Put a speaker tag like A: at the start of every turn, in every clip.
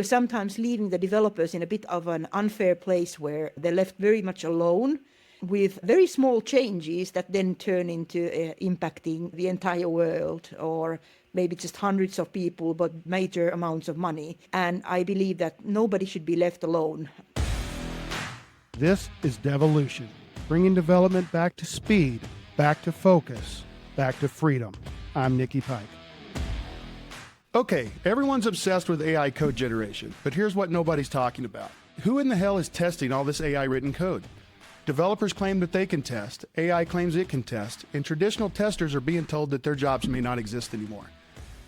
A: we're sometimes leaving the developers in a bit of an unfair place where they're left very much alone with very small changes that then turn into impacting the entire world, or maybe just hundreds of people, but major amounts of money. And I believe that nobody should be left alone.
B: This is Devolution, bringing development back to speed, back to focus, back to freedom. I'm Nicky Pike. Okay, everyone's obsessed with AI code generation, but here's what nobody's talking about. Who in the hell is testing all this AI written code? Developers claim that they can test, AI claims it can test, and traditional testers are being told that their jobs may not exist anymore.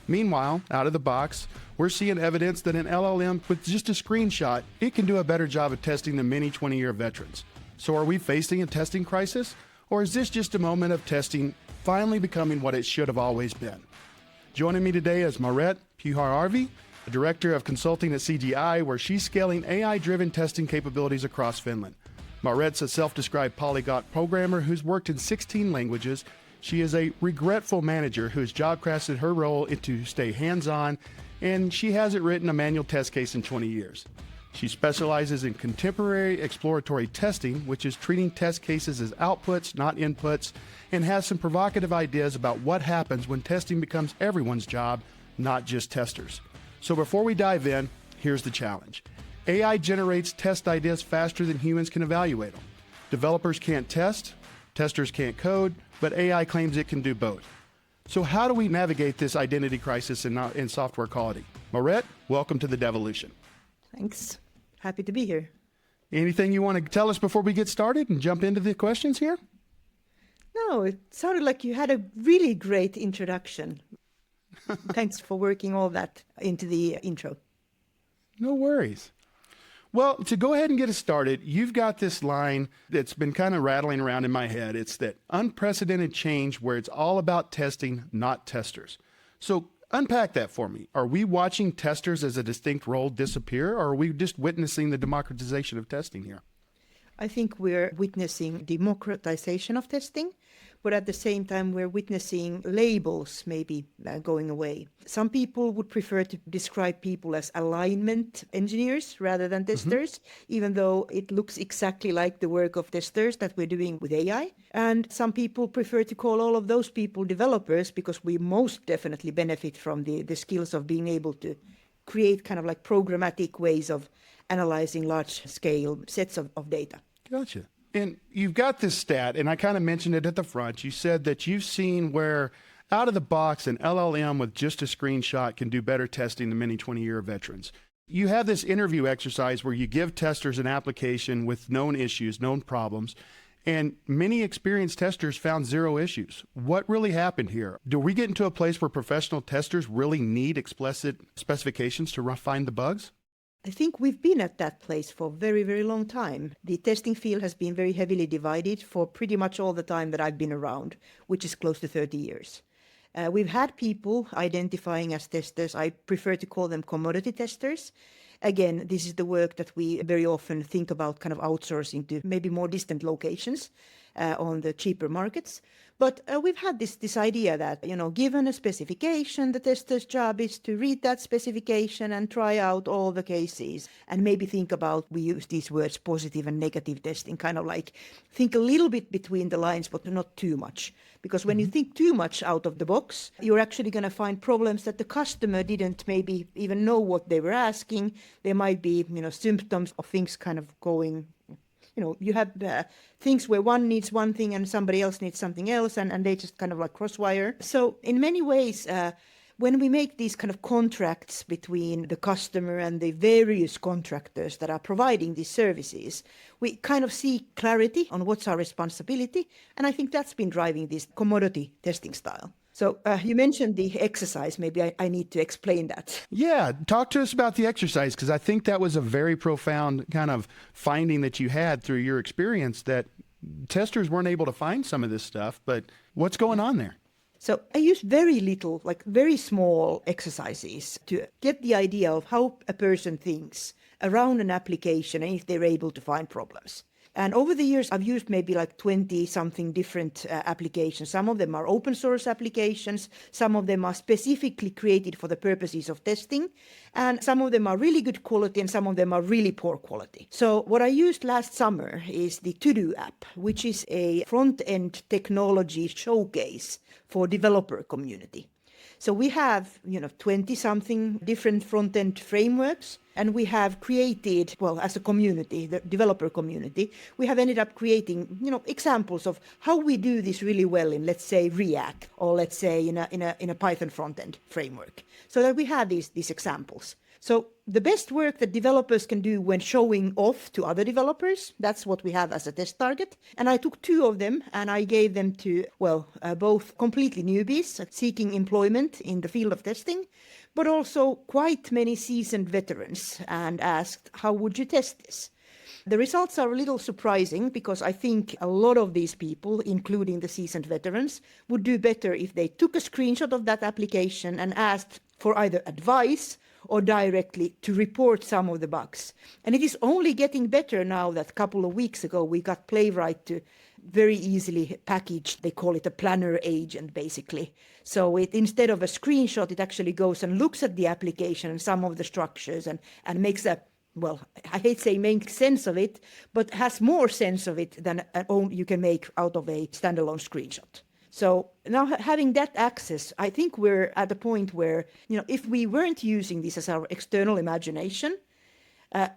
B: Meanwhile, out of the box, we're seeing evidence that an LLM with just a screenshot, it can do a better job of testing than many 20-year veterans. So are we facing a testing crisis? Or is this just a moment of testing finally becoming what it should have always been? Joining me today is Maaret Pyhäjärvi, a director of consulting at CGI, where she's scaling AI-driven testing capabilities across Finland. Maaret's a self-described polyglot programmer who's worked in 16 languages. She is a regretful manager who has job-crafted her role to stay hands-on, and she hasn't written a manual test case in 20 years. She specializes in contemporary exploratory testing, which is treating test cases as outputs, not inputs, and has some provocative ideas about what happens when testing becomes everyone's job, not just testers. So before we dive in, here's the challenge. AI generates test ideas faster than humans can evaluate them. Developers can't test, testers can't code, but AI claims it can do both. So how do we navigate this identity crisis in software quality? Maaret, welcome to the Devolution.
A: Thanks. Happy to be here.
B: Anything you want to tell us before we get started and jump into the questions here?
A: No, it sounded like you had a really great introduction. Thanks for working all that into the intro.
B: No worries. Well, to go ahead and get us started, you've got this line that's been kind of rattling around in my head. It's that unprecedented change where it's all about testing, not testers. So unpack that for me. Are we watching testers as a distinct role disappear, or are we just witnessing the democratization of testing here?
A: I think we're witnessing democratization of testing, but at the same time we're witnessing labels maybe going away. Some people would prefer to describe people as alignment engineers rather than testers, even though it looks exactly like the work of testers that we're doing with AI. And some people prefer to call all of those people developers, because we most definitely benefit from the skills of being able to create kind of like programmatic ways of analyzing large-scale sets of data.
B: Gotcha. And you've got this stat, and I kind of mentioned it at the front. You said that you've seen where out of the box an LLM with just a screenshot can do better testing than many 20-year veterans. You have this interview exercise where you give testers an application with known issues, known problems, and many experienced testers found zero issues. What really happened here? Do we get into a place where professional testers really need explicit specifications to find the bugs?
A: I think we've been at that place for a very, very long time. The testing field has been very heavily divided for pretty much all the time that I've been around, which is close to 30 years. We've had people identifying as testers. I prefer to call them commodity testers. Again, this is the work that we very often think about kind of outsourcing to maybe more distant locations on the cheaper markets. But we've had this idea that, given a specification, the tester's job is to read that specification and try out all the cases and maybe think about, we use these words, positive and negative testing, kind of like think a little bit between the lines, but not too much. Because when you think too much out of the box, you're actually going to find problems that the customer didn't maybe even know what they were asking. There might be, symptoms of things kind of going. You have things where one needs one thing and somebody else needs something else, and they just kind of like crosswire. So in many ways, when we make these kind of contracts between the customer and the various contractors that are providing these services, we kind of see clarity on what's our responsibility. And I think that's been driving this commodity testing style. So you mentioned the exercise. Maybe I need to explain that.
B: Yeah, talk to us about the exercise, because I think that was a very profound kind of finding that you had through your experience, that testers weren't able to find some of this stuff. But what's going on there?
A: So I use very little, like very small exercises to get the idea of how a person thinks around an application and if they're able to find problems. And over the years, I've used maybe like 20 something different applications. Some of them are open source applications. Some of them are specifically created for the purposes of testing. And some of them are really good quality and some of them are really poor quality. So what I used last summer is the To-Do app, which is a front-end technology showcase for developer community. So we have, 20 something different front-end frameworks, and we have created, well, as a community, the developer community, we have ended up creating, examples of how we do this really well in, let's say, React, or let's say in a Python front-end framework, so that we have these examples. So the best work that developers can do when showing off to other developers, that's what we have as a test target. And I took 2 of them and I gave them to, both completely newbies seeking employment in the field of testing, but also quite many seasoned veterans, and asked, how would you test this? The results are a little surprising because I think a lot of these people, including the seasoned veterans, would do better if they took a screenshot of that application and asked for either advice or directly to report some of the bugs. And it is only getting better now that a couple of weeks ago we got Playwright to very easily package, they call it a planner agent basically. So instead of a screenshot, it actually goes and looks at the application and some of the structures and makes a, I hate saying make sense of it, but has more sense of it than you can make out of a standalone screenshot. So now having that access, I think we're at a point where, if we weren't using this as our external imagination,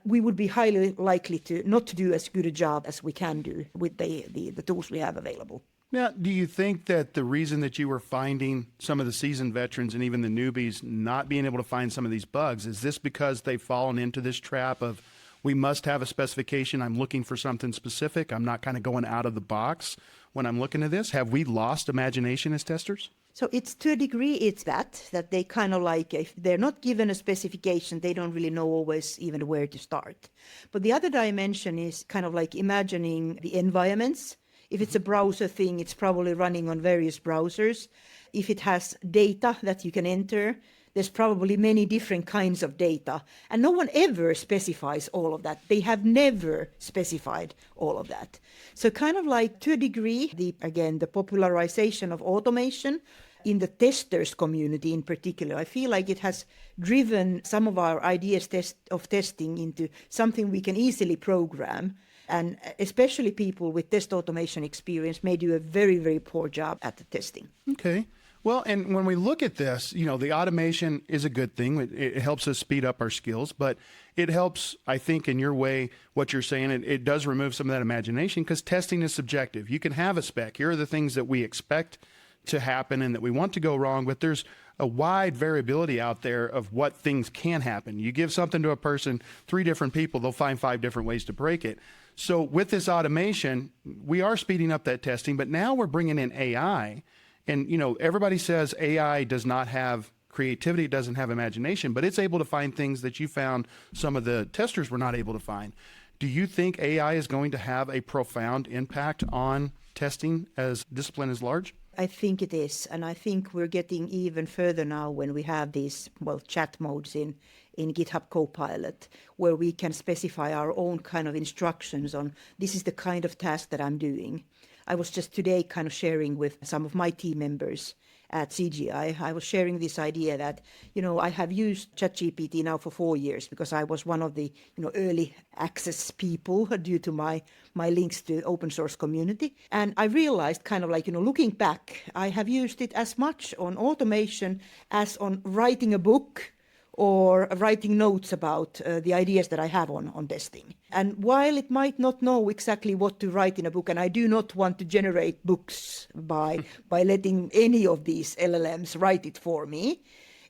A: we would be highly likely to not to do as good a job as we can do with the tools we have available.
B: Now, do you think that the reason that you were finding some of the seasoned veterans and even the newbies not being able to find some of these bugs, is this because they've fallen into this trap of, we must have a specification, I'm looking for something specific, I'm not kind of going out of the box when I'm looking at this? Have we lost imagination as testers?
A: So it's, to a degree, it's that they kind of like, if they're not given a specification, they don't really know always even where to start. But the other dimension is kind of like imagining the environments. If it's a browser thing, it's probably running on various browsers. If it has data that you can enter, there's probably many different kinds of data. And no one ever specifies all of that. They have never specified all of that. So kind of like, to a degree, the popularization of automation in the testers community in particular, I feel like it has driven some of our ideas of testing into something we can easily program. And especially people with test automation experience may do a very, very poor job at the testing.
B: Okay. Well, and when we look at this, the automation is a good thing. It helps us speed up our skills, but it helps, I think, in your way, what you're saying, it does remove some of that imagination because testing is subjective. You can have a spec. Here are the things that we expect to happen and that we want to go wrong, but there's a wide variability out there of what things can happen. You give something to a person, 3 different people, they'll find 5 different ways to break it. So with this automation, we are speeding up that testing, but now we're bringing in AI. And, everybody says AI does not have creativity, it doesn't have imagination, but it's able to find things that you found some of the testers were not able to find. Do you think AI is going to have a profound impact on testing as discipline is large?
A: I think it is. And I think we're getting even further now when we have these, chat modes in GitHub Copilot, where we can specify our own kind of instructions on, this is the kind of task that I'm doing. I was just today kind of sharing with some of my team members at CGI. I was sharing this idea that, I have used ChatGPT now for 4 years because I was one of the, early access people due to my links to open source community. And I realized kind of like, looking back, I have used it as much on automation as on writing a book or writing notes about the ideas that I have on testing. And while it might not know exactly what to write in a book, and I do not want to generate books by letting any of these LLMs write it for me,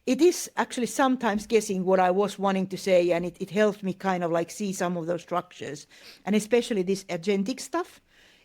A: it is actually sometimes guessing what I was wanting to say, and it helped me kind of like see some of those structures. And especially this agentic stuff,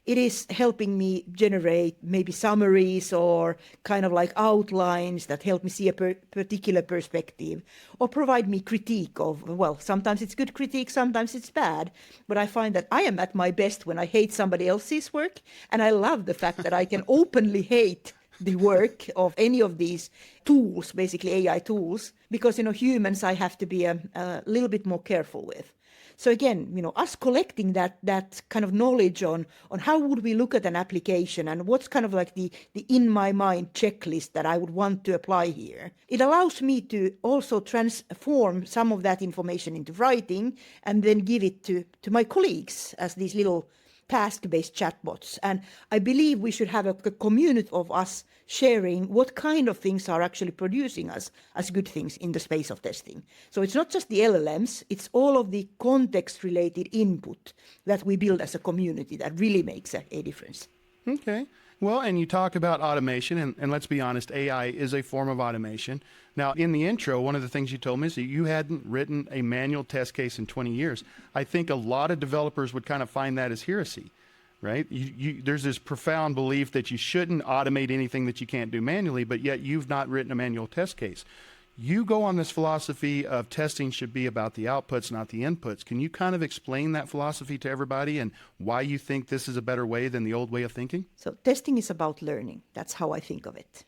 A: it is helping me generate maybe summaries or kind of like outlines that help me see a particular perspective, or provide me critique of, sometimes it's good critique, sometimes it's bad. But I find that I am at my best when I hate somebody else's work. And I love the fact that I can openly hate the work of any of these tools, basically AI tools, because, humans I have to be a little bit more careful with. So again, us collecting that kind of knowledge on how would we look at an application and what's kind of like the in my mind checklist that I would want to apply here. It allows me to also transform some of that information into writing and then give it to my colleagues as these little task-based chatbots. And I believe we should have a community of us sharing what kind of things are actually producing us as good things in the space of testing. So it's not just the LLMs, it's all of the context-related input that we build as a community that really makes a difference.
B: Okay. Well, and you talk about automation, and let's be honest, AI is a form of automation. Now, in the intro, one of the things you told me is that you hadn't written a manual test case in 20 years. I think a lot of developers would kind of find that as heresy, right? There's this profound belief that you shouldn't automate anything that you can't do manually, but yet you've not written a manual test case. You go on this philosophy of testing should be about the outputs, not the inputs. Can you kind of explain that philosophy to everybody and why you think this is a better way than the old way of thinking?
A: So testing is about learning. That's how I think of it.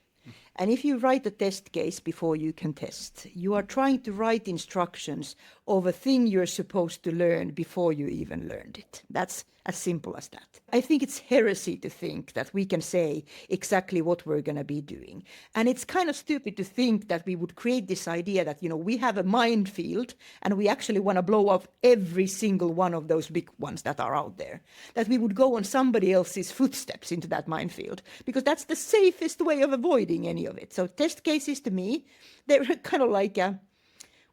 A: And if you write a test case before you can test, you are trying to write instructions of a thing you're supposed to learn before you even learned it. That's as simple as that. I think it's heresy to think that we can say exactly what we're going to be doing. And it's kind of stupid to think that we would create this idea that, we have a minefield and we actually want to blow up every single one of those big ones that are out there. That we would go on somebody else's footsteps into that minefield, because that's the safest way of avoiding any of it. So test cases to me, they're kind of like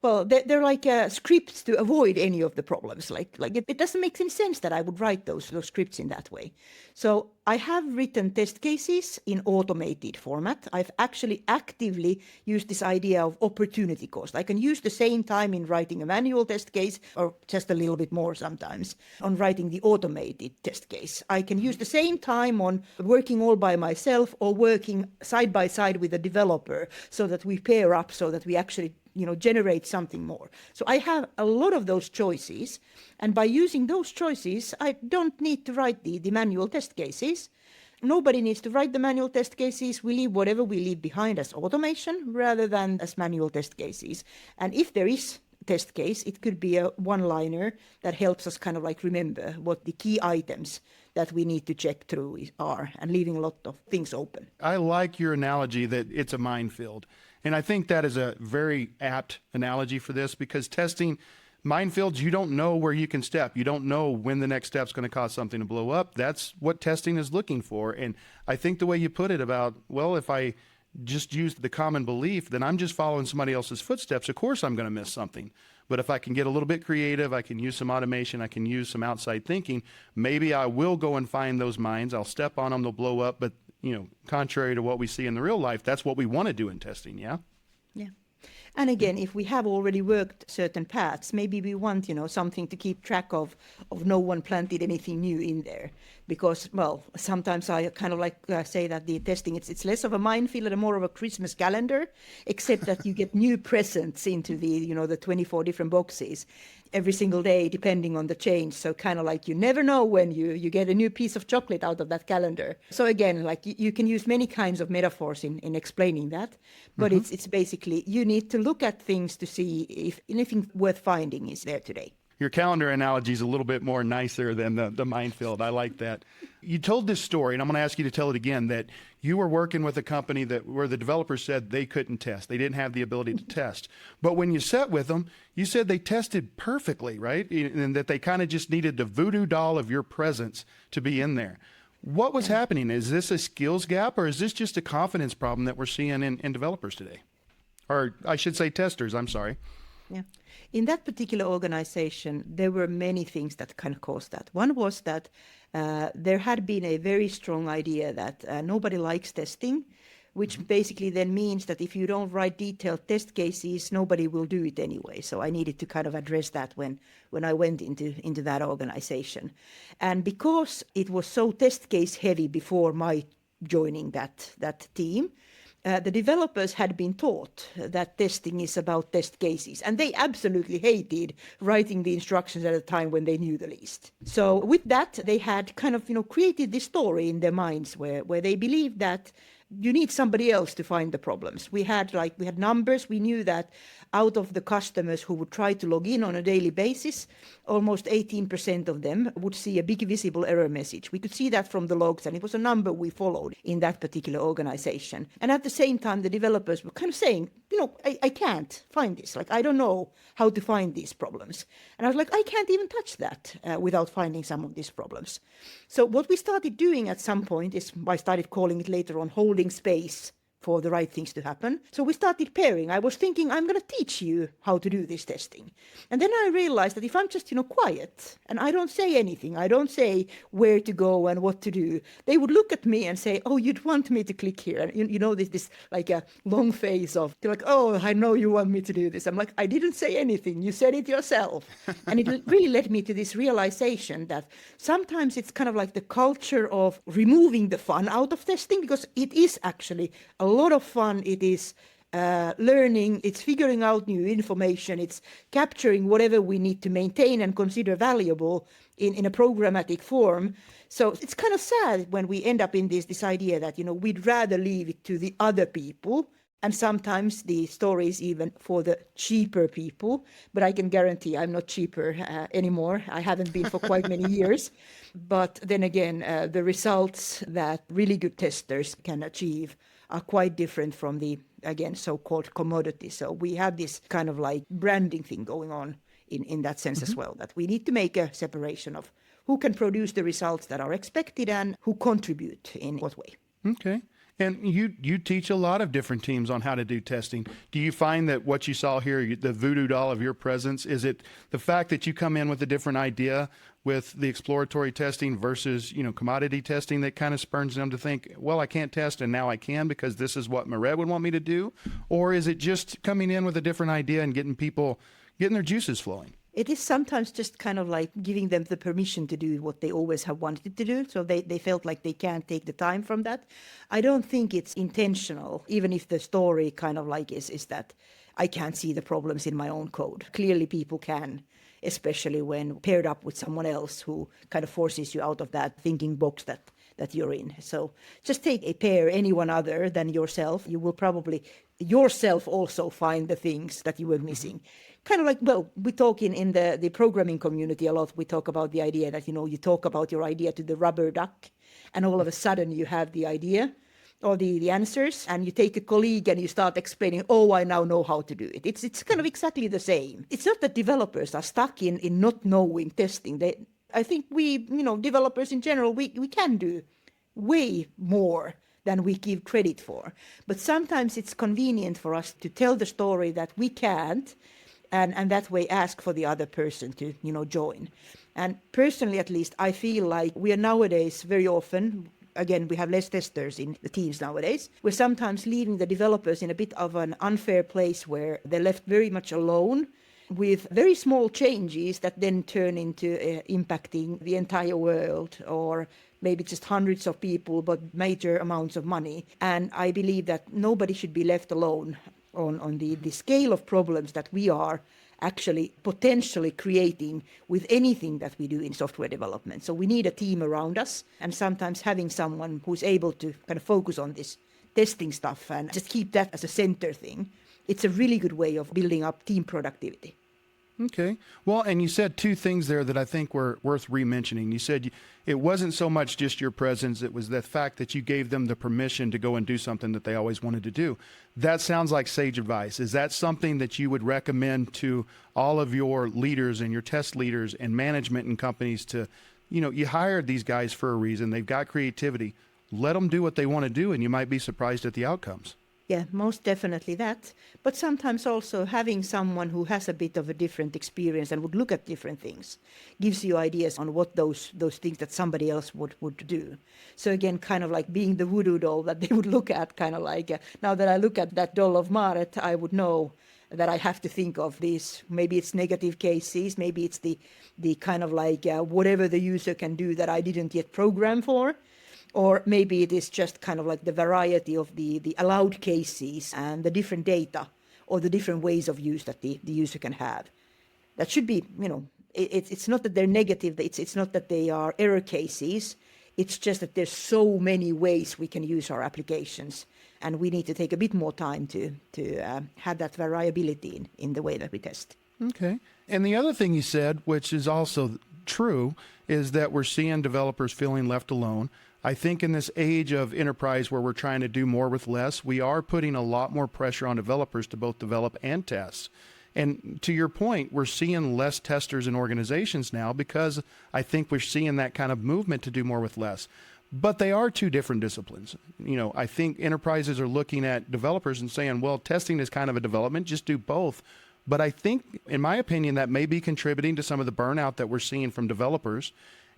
A: they're like scripts to avoid any of the problems. Like it doesn't make any sense that I would write those scripts in that way. So I have written test cases in automated format. I've actually actively used this idea of opportunity cost. I can use the same time in writing a manual test case, or just a little bit more sometimes, on writing the automated test case. I can use the same time on working all by myself or working side by side with a developer, so that we pair up, so that we actually generate something more. So I have a lot of those choices. And by using those choices, I don't need to write the manual test cases. Nobody needs to write the manual test cases. We leave whatever we leave behind as automation rather than as manual test cases. And if there is test case, it could be a one-liner that helps us kind of like remember what the key items that we need to check through are, and leaving a lot of things open.
B: I like your analogy that it's a minefield. And I think that is a very apt analogy for this, because testing minefields, you don't know where you can step. You don't know when the next step's going to cause something to blow up. That's what testing is looking for. And I think the way you put it about, well, if I just use the common belief, then I'm just following somebody else's footsteps. Of course I'm going to miss something. But if I can get a little bit creative, I can use some automation, I can use some outside thinking, maybe I will go and find those mines. I'll step on them, they'll blow up. But, contrary to what we see in the real life, that's what we want to do in testing, yeah?
A: Yeah. And again, if we have already worked certain paths, maybe we want, something to keep track of no one planted anything new in there. Because, well, sometimes I kind of say that the testing, it's less of a minefield and more of a Christmas calendar, except that you get new presents into the 24 different boxes every single day, depending on the change. So kind of like you never know when you get a new piece of chocolate out of that calendar. So again, like you can use many kinds of metaphors in explaining that, but it's basically you need to look at things to see if anything worth finding is there today.
B: Your calendar analogy is a little bit more nicer than the minefield. I like that. You told this story, and I'm going to ask you to tell it again, that you were working with a company where the developers said they couldn't test. They didn't have the ability to test. But when you sat with them, you said they tested perfectly, right? And that they kind of just needed the voodoo doll of your presence to be in there. What was happening? Is this a skills gap, or is this just a confidence problem that we're seeing in developers today? Or I should say testers, I'm sorry.
A: Yeah. In that particular organization, there were many things that kind of caused that. One was that there had been a very strong idea that nobody likes testing, which basically then means that if you don't write detailed test cases, nobody will do it anyway. So I needed to kind of address that when I went into that organization. And because it was so test case heavy before my joining that team, the developers had been taught that testing is about test cases, and they absolutely hated writing the instructions at a time when they knew the least. So with that, they had kind of created this story in their minds where they believed that you need somebody else to find the problems. We had numbers. We knew that out of the customers who would try to log in on a daily basis, almost 18% of them would see a big visible error message. We could see that from the logs, and it was a number we followed in that particular organization. And at the same time, the developers were kind of saying, I can't find this. Like, I don't know how to find these problems. And I was like, I can't even touch that without finding some of these problems. So what we started doing at some point is, I started calling it later on, holding space for the right things to happen. So we started pairing. I was thinking, I'm going to teach you how to do this testing. And then I realized that if I'm just, quiet and I don't say anything, I don't say where to go and what to do, they would look at me and say, oh, you'd want me to click here. And this like a long face of, they're like, oh, I know you want me to do this. I'm like, I didn't say anything. You said it yourself. And it really led me to this realization that sometimes it's kind of like the culture of removing the fun out of testing, because it is actually a lot of fun. It is learning, it's figuring out new information, it's capturing whatever we need to maintain and consider valuable in a programmatic form. So it's kind of sad when we end up in this idea that, we'd rather leave it to the other people. And sometimes the story is even for the cheaper people, but I can guarantee I'm not cheaper anymore. I haven't been for quite many years. But then again, the results that really good testers can achieve are quite different from the, again, so-called commodity. So we have this kind of like branding thing going on in that sense as well, that we need to make a separation of who can produce the results that are expected and who contribute in what way.
B: Okay. And you teach a lot of different teams on how to do testing. Do you find that what you saw here, the voodoo doll of your presence, is it the fact that you come in with a different idea with the exploratory testing versus, commodity testing that kind of spurns them to think, well, I can't test and now I can because this is what Maaret would want me to do? Or is it just coming in with a different idea and getting their juices flowing?
A: It is sometimes just kind of like giving them the permission to do what they always have wanted to do. So they felt like they can't take the time from that. I don't think it's intentional, even if the story kind of like is that I can't see the problems in my own code. Clearly people can, especially when paired up with someone else who kind of forces you out of that thinking box that you're in. So just take a pair, anyone other than yourself. You will probably yourself also find the things that you were missing. Kind of like, well, we talk in the programming community a lot. We talk about the idea that, you talk about your idea to the rubber duck, and all of a sudden you have the idea or the answers, and you take a colleague and you start explaining, oh, I now know how to do it. It's kind of exactly the same. It's not that developers are stuck in not knowing testing. I think we, developers in general, we can do way more than we give credit for. But sometimes it's convenient for us to tell the story that we can't, and that way ask for the other person to, join. And personally, at least, I feel like we are nowadays very often, again, we have less testers in the teams nowadays. We're sometimes leaving the developers in a bit of an unfair place where they're left very much alone with very small changes that then turn into impacting the entire world, or maybe just hundreds of people, but major amounts of money. And I believe that nobody should be left alone on the scale of problems that we are actually potentially creating with anything that we do in software development. So we need a team around us, and sometimes having someone who's able to kind of focus on this testing stuff and just keep that as a center thing. It's a really good way of building up team productivity.
B: Okay. Well, and you said two things there that I think were worth re-mentioning. You said it wasn't so much just your presence, it was the fact that you gave them the permission to go and do something that they always wanted to do. That sounds like sage advice. Is that something that you would recommend to all of your leaders and your test leaders and management in companies to, you hired these guys for a reason, they've got creativity, let them do what they want to do and you might be surprised at the outcomes?
A: Yeah, most definitely that. But sometimes also having someone who has a bit of a different experience and would look at different things gives you ideas on what those things that somebody else would do. So again, kind of like being the voodoo doll that they would look at, kind of like, now that I look at that doll of Maaret, I would know that I have to think of these. Maybe it's negative cases, maybe it's the kind of like whatever the user can do that I didn't yet program for. Or maybe it is just kind of like the variety of the allowed cases and the different data or the different ways of use that the user can have. That should be, it's not that they're negative, it's not that they are error cases. It's just that there's so many ways we can use our applications, and we need to take a bit more time to have that variability in the way that we test.
B: Okay. And the other thing you said, which is also true, is that we're seeing developers feeling left alone. I think in this age of enterprise where we're trying to do more with less, we are putting a lot more pressure on developers to both develop and test. And to your point, we're seeing less testers in organizations now because I think we're seeing that kind of movement to do more with less. But they are two different disciplines. I think enterprises are looking at developers and saying, well, testing is kind of a development, just do both. But I think, in my opinion, that may be contributing to some of the burnout that we're seeing from developers.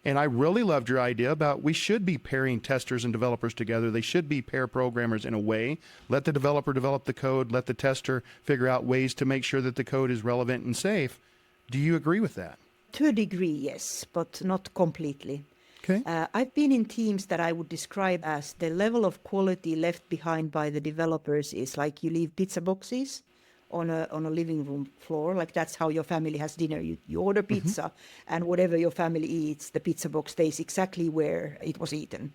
B: And I really loved your idea about we should be pairing testers and developers together. They should be pair programmers in a way. Let the developer develop the code. Let the tester figure out ways to make sure that the code is relevant and safe. Do you agree with that?
A: To a degree, yes, but not completely.
B: Okay.
A: I've been in teams that I would describe as the level of quality left behind by the developers is like you leave pizza boxes on a living room floor. Like that's how your family has dinner. You order pizza, and whatever your family eats, the pizza box stays exactly where it was eaten.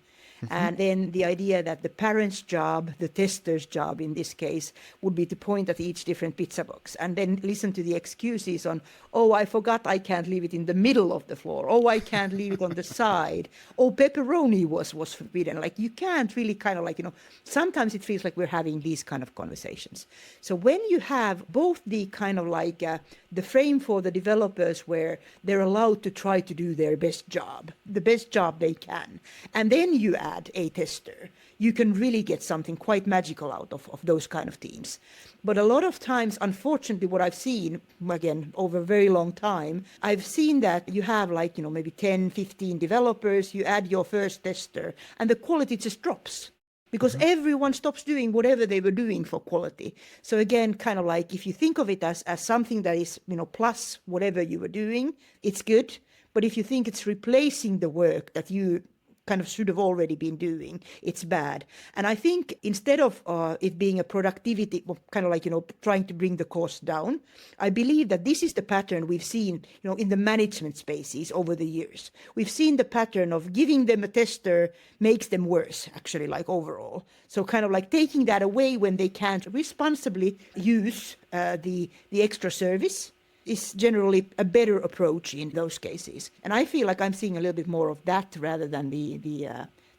A: And then the idea that the parent's job, the tester's job in this case, would be to point at each different pizza box and then listen to the excuses on, oh, I forgot I can't leave it in the middle of the floor. Oh, I can't leave it on the side. Oh, pepperoni was forbidden. Like you can't really kind of like, sometimes it feels like we're having these kind of conversations. So when you have both the kind of like the frame for the developers where they're allowed to try to do their best job, the best job they can, and then you add a tester, you can really get something quite magical out of those kind of teams. But a lot of times, unfortunately, what I've seen, again, over a very long time, I've seen that you have like, maybe 10, 15 developers, you add your first tester, and the quality just drops. Because everyone stops doing whatever they were doing for quality. So again, kind of like if you think of it as something that is, plus whatever you were doing, it's good. But if you think it's replacing the work that you kind of should have already been doing, it's bad. And I think instead of it being a productivity, kind of like, trying to bring the cost down, I believe that this is the pattern we've seen, in the management spaces over the years. We've seen the pattern of giving them a tester makes them worse, actually, like overall. So kind of like taking that away when they can't responsibly use the extra service is generally a better approach in those cases. And I feel like I'm seeing a little bit more of that rather than the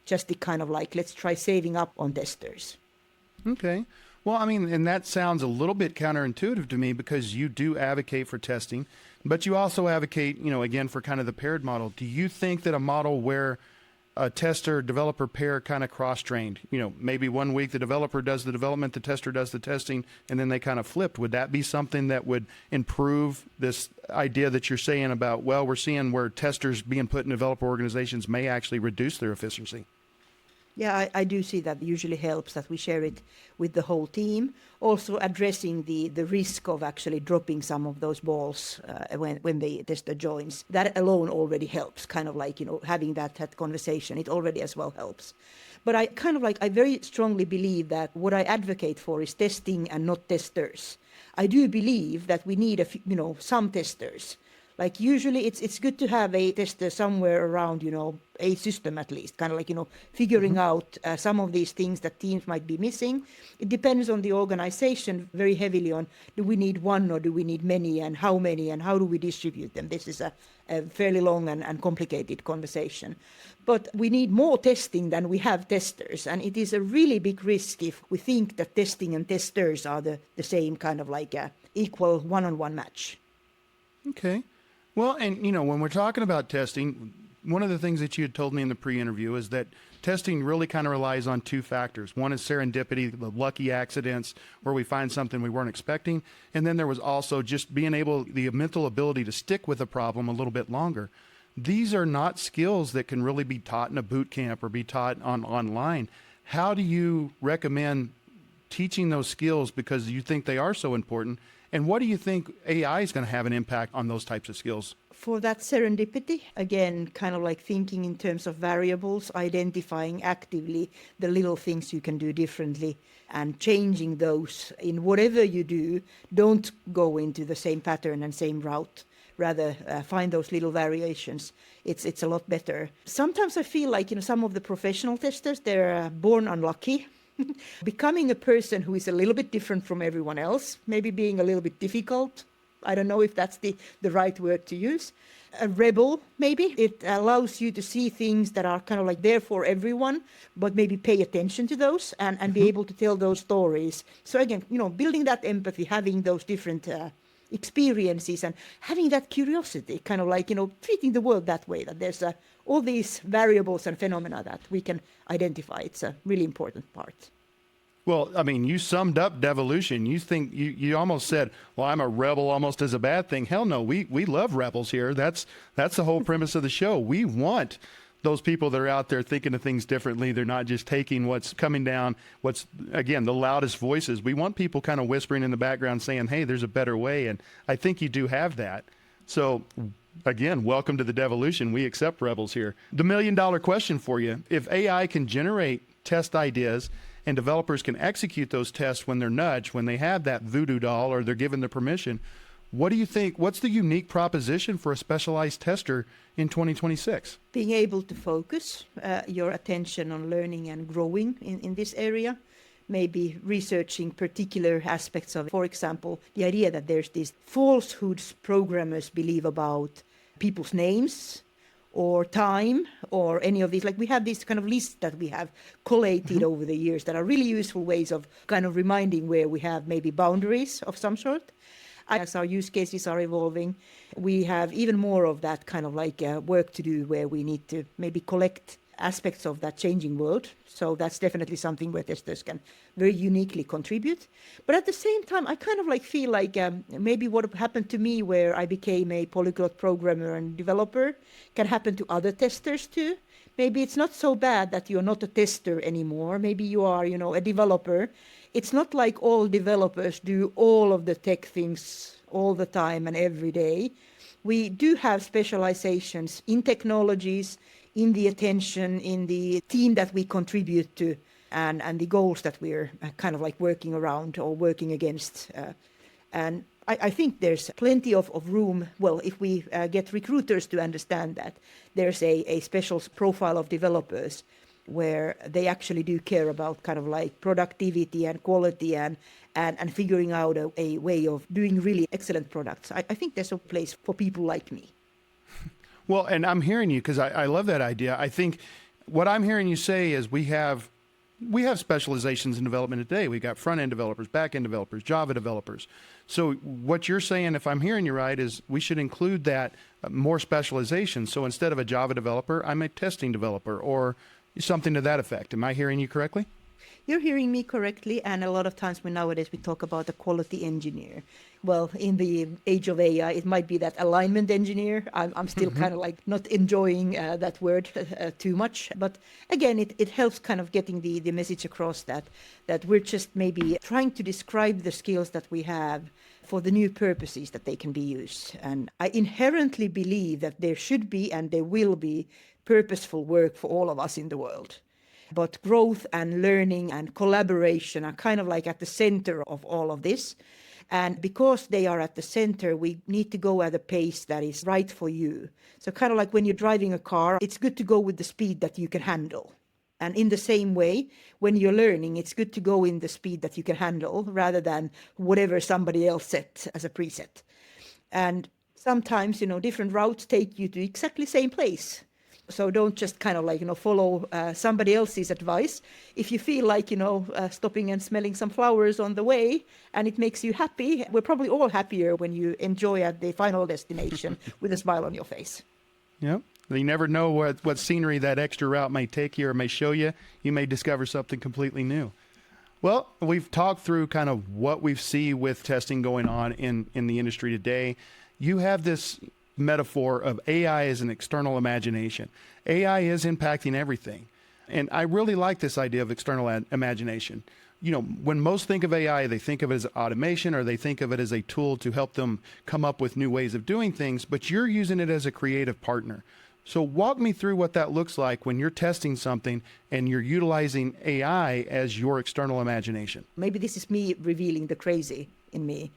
A: just the kind of like, let's try saving up on testers.
B: Okay. Well, I mean, and that sounds a little bit counterintuitive to me because you do advocate for testing, but you also advocate, again, for kind of the paired model. Do you think that a model where a tester developer pair kind of cross-trained, maybe 1 week the developer does the development, the tester does the testing, and then they kind of flipped, would that be something that would improve this idea that you're saying about, well, we're seeing where testers being put in developer organizations may actually reduce their efficiency?
A: Yeah, I do see that usually helps that we share it with the whole team. Also addressing the risk of actually dropping some of those balls when the tester joins. That alone already helps, kind of like, having that conversation. It already as well helps. But I very strongly believe that what I advocate for is testing and not testers. I do believe that we need some testers. Like usually it's good to have a tester somewhere around, a system at least, kind of like, figuring out some of these things that teams might be missing. It depends on the organization very heavily on, do we need one or do we need many and how do we distribute them? This is a fairly long and complicated conversation. But we need more testing than we have testers. And it is a really big risk if we think that testing and testers are the same kind of like a equal one-on-one match.
B: Okay. Well, and, when we're talking about testing, one of the things that you had told me in the pre-interview is that testing really kind of relies on two factors. One is serendipity, the lucky accidents where we find something we weren't expecting. And then there was also just being able, the mental ability to stick with a problem a little bit longer. These are not skills that can really be taught in a boot camp or be taught online. How do you recommend teaching those skills because you think they are so important? And what do you think AI is going to have an impact on those types of skills?
A: For that serendipity, again, kind of like thinking in terms of variables, identifying actively the little things you can do differently and changing those in whatever you do. Don't go into the same pattern and same route. rather find those little variations, it's a lot better. Sometimes I feel like, some of the professional testers, they're born unlucky. Becoming a person who is a little bit different from everyone else, maybe being a little bit difficult. I don't know if that's the right word to use. A rebel, maybe. It allows you to see things that are kind of like there for everyone, but maybe pay attention to those and be able to tell those stories. So again, building that empathy, having those different experiences and having that curiosity, kind of like, treating the world that way, that there's all these variables and phenomena that we can identify. It's a really important part.
B: Well, I mean, you summed up devolution. You think you almost said, well, I'm a rebel almost as a bad thing. Hell no, we love rebels here. That's the whole premise of the show. We want those people that are out there thinking of things differently. They're not just taking what's coming down, what's, again, the loudest voices. We want people kind of whispering in the background saying, hey, there's a better way. And I think you do have that. So again, welcome to the devolution. We accept rebels here. The $1 million question for you: if AI can generate test ideas and developers can execute those tests when they're nudged, when they have that voodoo doll or they're given the permission, what do you think? What's the unique proposition for a specialized tester in 2026?
A: Being able to focus your attention on learning and growing in this area, maybe researching particular aspects of it. For example, the idea that there's these falsehoods programmers believe about people's names or time or any of these. Like we have these kind of lists that we have collated over the years that are really useful ways of kind of reminding where we have maybe boundaries of some sort. As our use cases are evolving, we have even more of that kind of like work to do where we need to maybe collect aspects of that changing world. So that's definitely something where testers can very uniquely contribute. But at the same time, I kind of like feel like maybe what happened to me where I became a polyglot programmer and developer can happen to other testers too. Maybe it's not so bad that you're not a tester anymore. Maybe you are, a developer. It's not like all developers do all of the tech things all the time and every day. We do have specializations in technologies, in the attention, in the team that we contribute to, and the goals that we're kind of like working around or working against. And I think there's plenty of room. Well, if we get recruiters to understand that, there's a special profile of developers where they actually do care about kind of like productivity and quality and figuring out a way of doing really excellent products. I think there's a place for people like me.
B: Well, and I'm hearing you because I love that idea. I think what I'm hearing you say is we have specializations in development today. We got front-end developers, back-end developers, Java developers. So what you're saying, if I'm hearing you right, is we should include that more specialization. So instead of a Java developer, I'm a testing developer or something to that effect. Am I hearing you correctly?
A: You're hearing me correctly, and a lot of times nowadays we talk about a quality engineer. Well, in the age of AI, it might be that alignment engineer. I'm still kind of like not enjoying that word too much. But again, it helps kind of getting the message across that we're just maybe trying to describe the skills that we have for the new purposes that they can be used. And I inherently believe that there should be and there will be purposeful work for all of us in the world. But growth and learning and collaboration are kind of like at the center of all of this. And because they are at the center, we need to go at a pace that is right for you. So kind of like when you're driving a car, it's good to go with the speed that you can handle. And in the same way, when you're learning, it's good to go in the speed that you can handle rather than whatever somebody else set as a preset. And sometimes, different routes take you to exactly the same place. So don't just kind of like, follow somebody else's advice. If you feel like, stopping and smelling some flowers on the way and it makes you happy, we're probably all happier when you enjoy at the final destination with a smile on your face.
B: Yep. You never know what scenery that extra route may take you or may show you. You may discover something completely new. Well, we've talked through kind of what we see with testing going on in the industry today. You have this metaphor of AI as an external imagination. AI is impacting everything. And I really like this idea of external imagination. When most think of AI, they think of it as automation or they think of it as a tool to help them come up with new ways of doing things, but you're using it as a creative partner. So walk me through what that looks like when you're testing something and you're utilizing AI as your external imagination.
A: Maybe this is me revealing the crazy in me.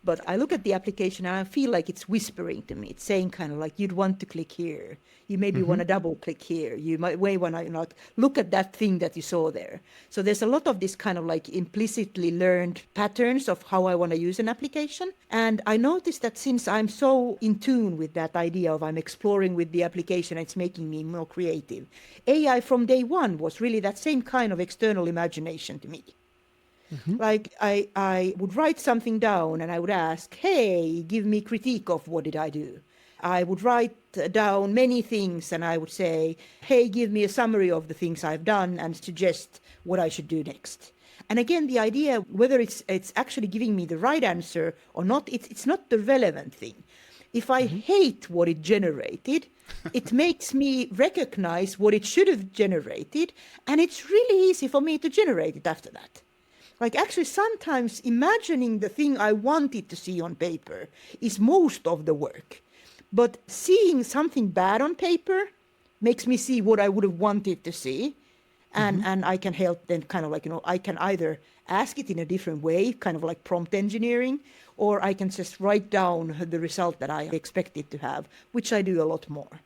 A: But I look at the application and I feel like it's whispering to me. It's saying kind of like, you'd want to click here. You maybe want to double click here. You might want to look at that thing that you saw there. So there's a lot of this kind of like implicitly learned patterns of how I want to use an application. And I noticed that since I'm so in tune with that idea of I'm exploring with the application, it's making me more creative. AI from day one was really that same kind of external imagination to me. Like I would write something down and I would ask, hey, give me critique of what did I do. I would write down many things and I would say, hey, give me a summary of the things I've done and suggest what I should do next. And again, the idea, whether it's actually giving me the right answer or not, it's not the relevant thing. If I hate what it generated, it makes me recognize what it should have generated, and it's really easy for me to generate it after that. Like actually sometimes imagining the thing I wanted to see on paper is most of the work. But seeing something bad on paper makes me see what I would have wanted to see. And I can help then kind of like, I can either ask it in a different way, kind of like prompt engineering, or I can just write down the result that I expected to have, which I do a lot more.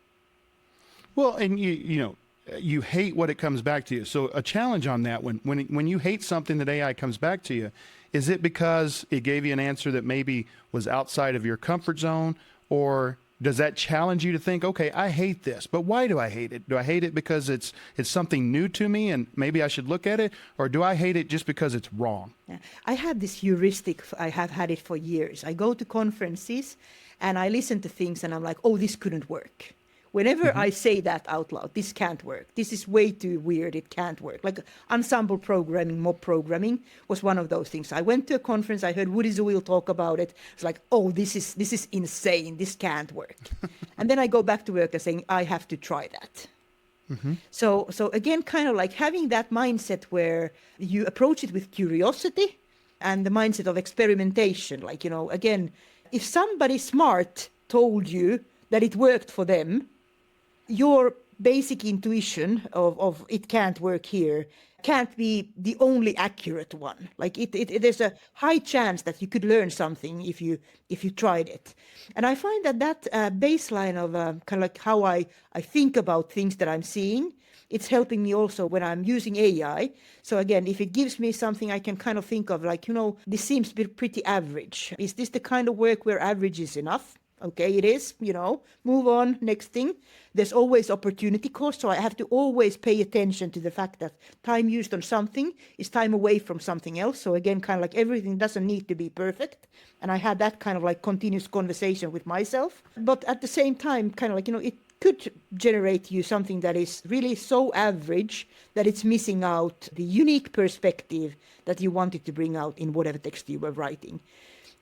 B: Well, and you hate what it comes back to you. So a challenge on that, when you hate something that AI comes back to you, is it because it gave you an answer that maybe was outside of your comfort zone, or does that challenge you to think, okay, I hate this, but why do I hate it? Do I hate it because it's something new to me and maybe I should look at it, or do I hate it just because it's wrong?
A: Yeah. I have this heuristic, I have had it for years. I go to conferences and I listen to things and I'm like, oh, this couldn't work. Whenever I say that out loud, this can't work. This is way too weird. It can't work. Like ensemble programming, mob programming was one of those things. I went to a conference. I heard Woody Zuil talk about it. It's like, oh, this is insane. This can't work. And then I go back to work and saying, I have to try that. So again, kind of like having that mindset where you approach it with curiosity and the mindset of experimentation. Like, again, if somebody smart told you that it worked for them, your basic intuition of it can't work here can't be the only accurate one. Like there's a high chance that you could learn something if you tried it. And I find that baseline of kind of like how I think about things that I'm seeing, it's helping me also when I'm using AI. So again, if it gives me something I can kind of think of like, this seems to be pretty average. Is this the kind of work where average is enough? Okay, it is, move on, next thing. There's always opportunity cost, so I have to always pay attention to the fact that time used on something is time away from something else. So again, kind of like everything doesn't need to be perfect. And I had that kind of like continuous conversation with myself. But at the same time, kind of like, it could generate you something that is really so average that it's missing out the unique perspective that you wanted to bring out in whatever text you were writing.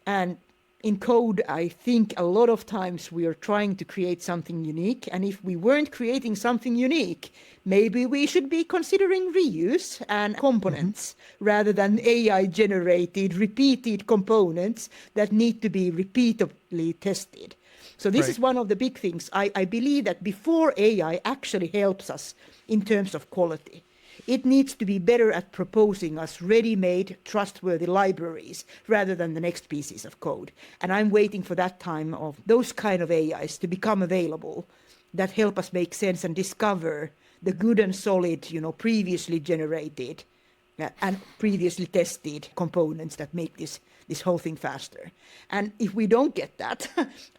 A: And in code, I think a lot of times we are trying to create something unique. And if we weren't creating something unique, maybe we should be considering reuse and components rather than AI-generated, repeated components that need to be repeatedly tested. So this is one of the big things. I believe that before AI actually helps us in terms of quality, it needs to be better at proposing us ready-made, trustworthy libraries rather than the next pieces of code. And I'm waiting for that time of those kind of AIs to become available that help us make sense and discover the good and solid, previously generated and previously tested components that make this whole thing faster. And if we don't get that,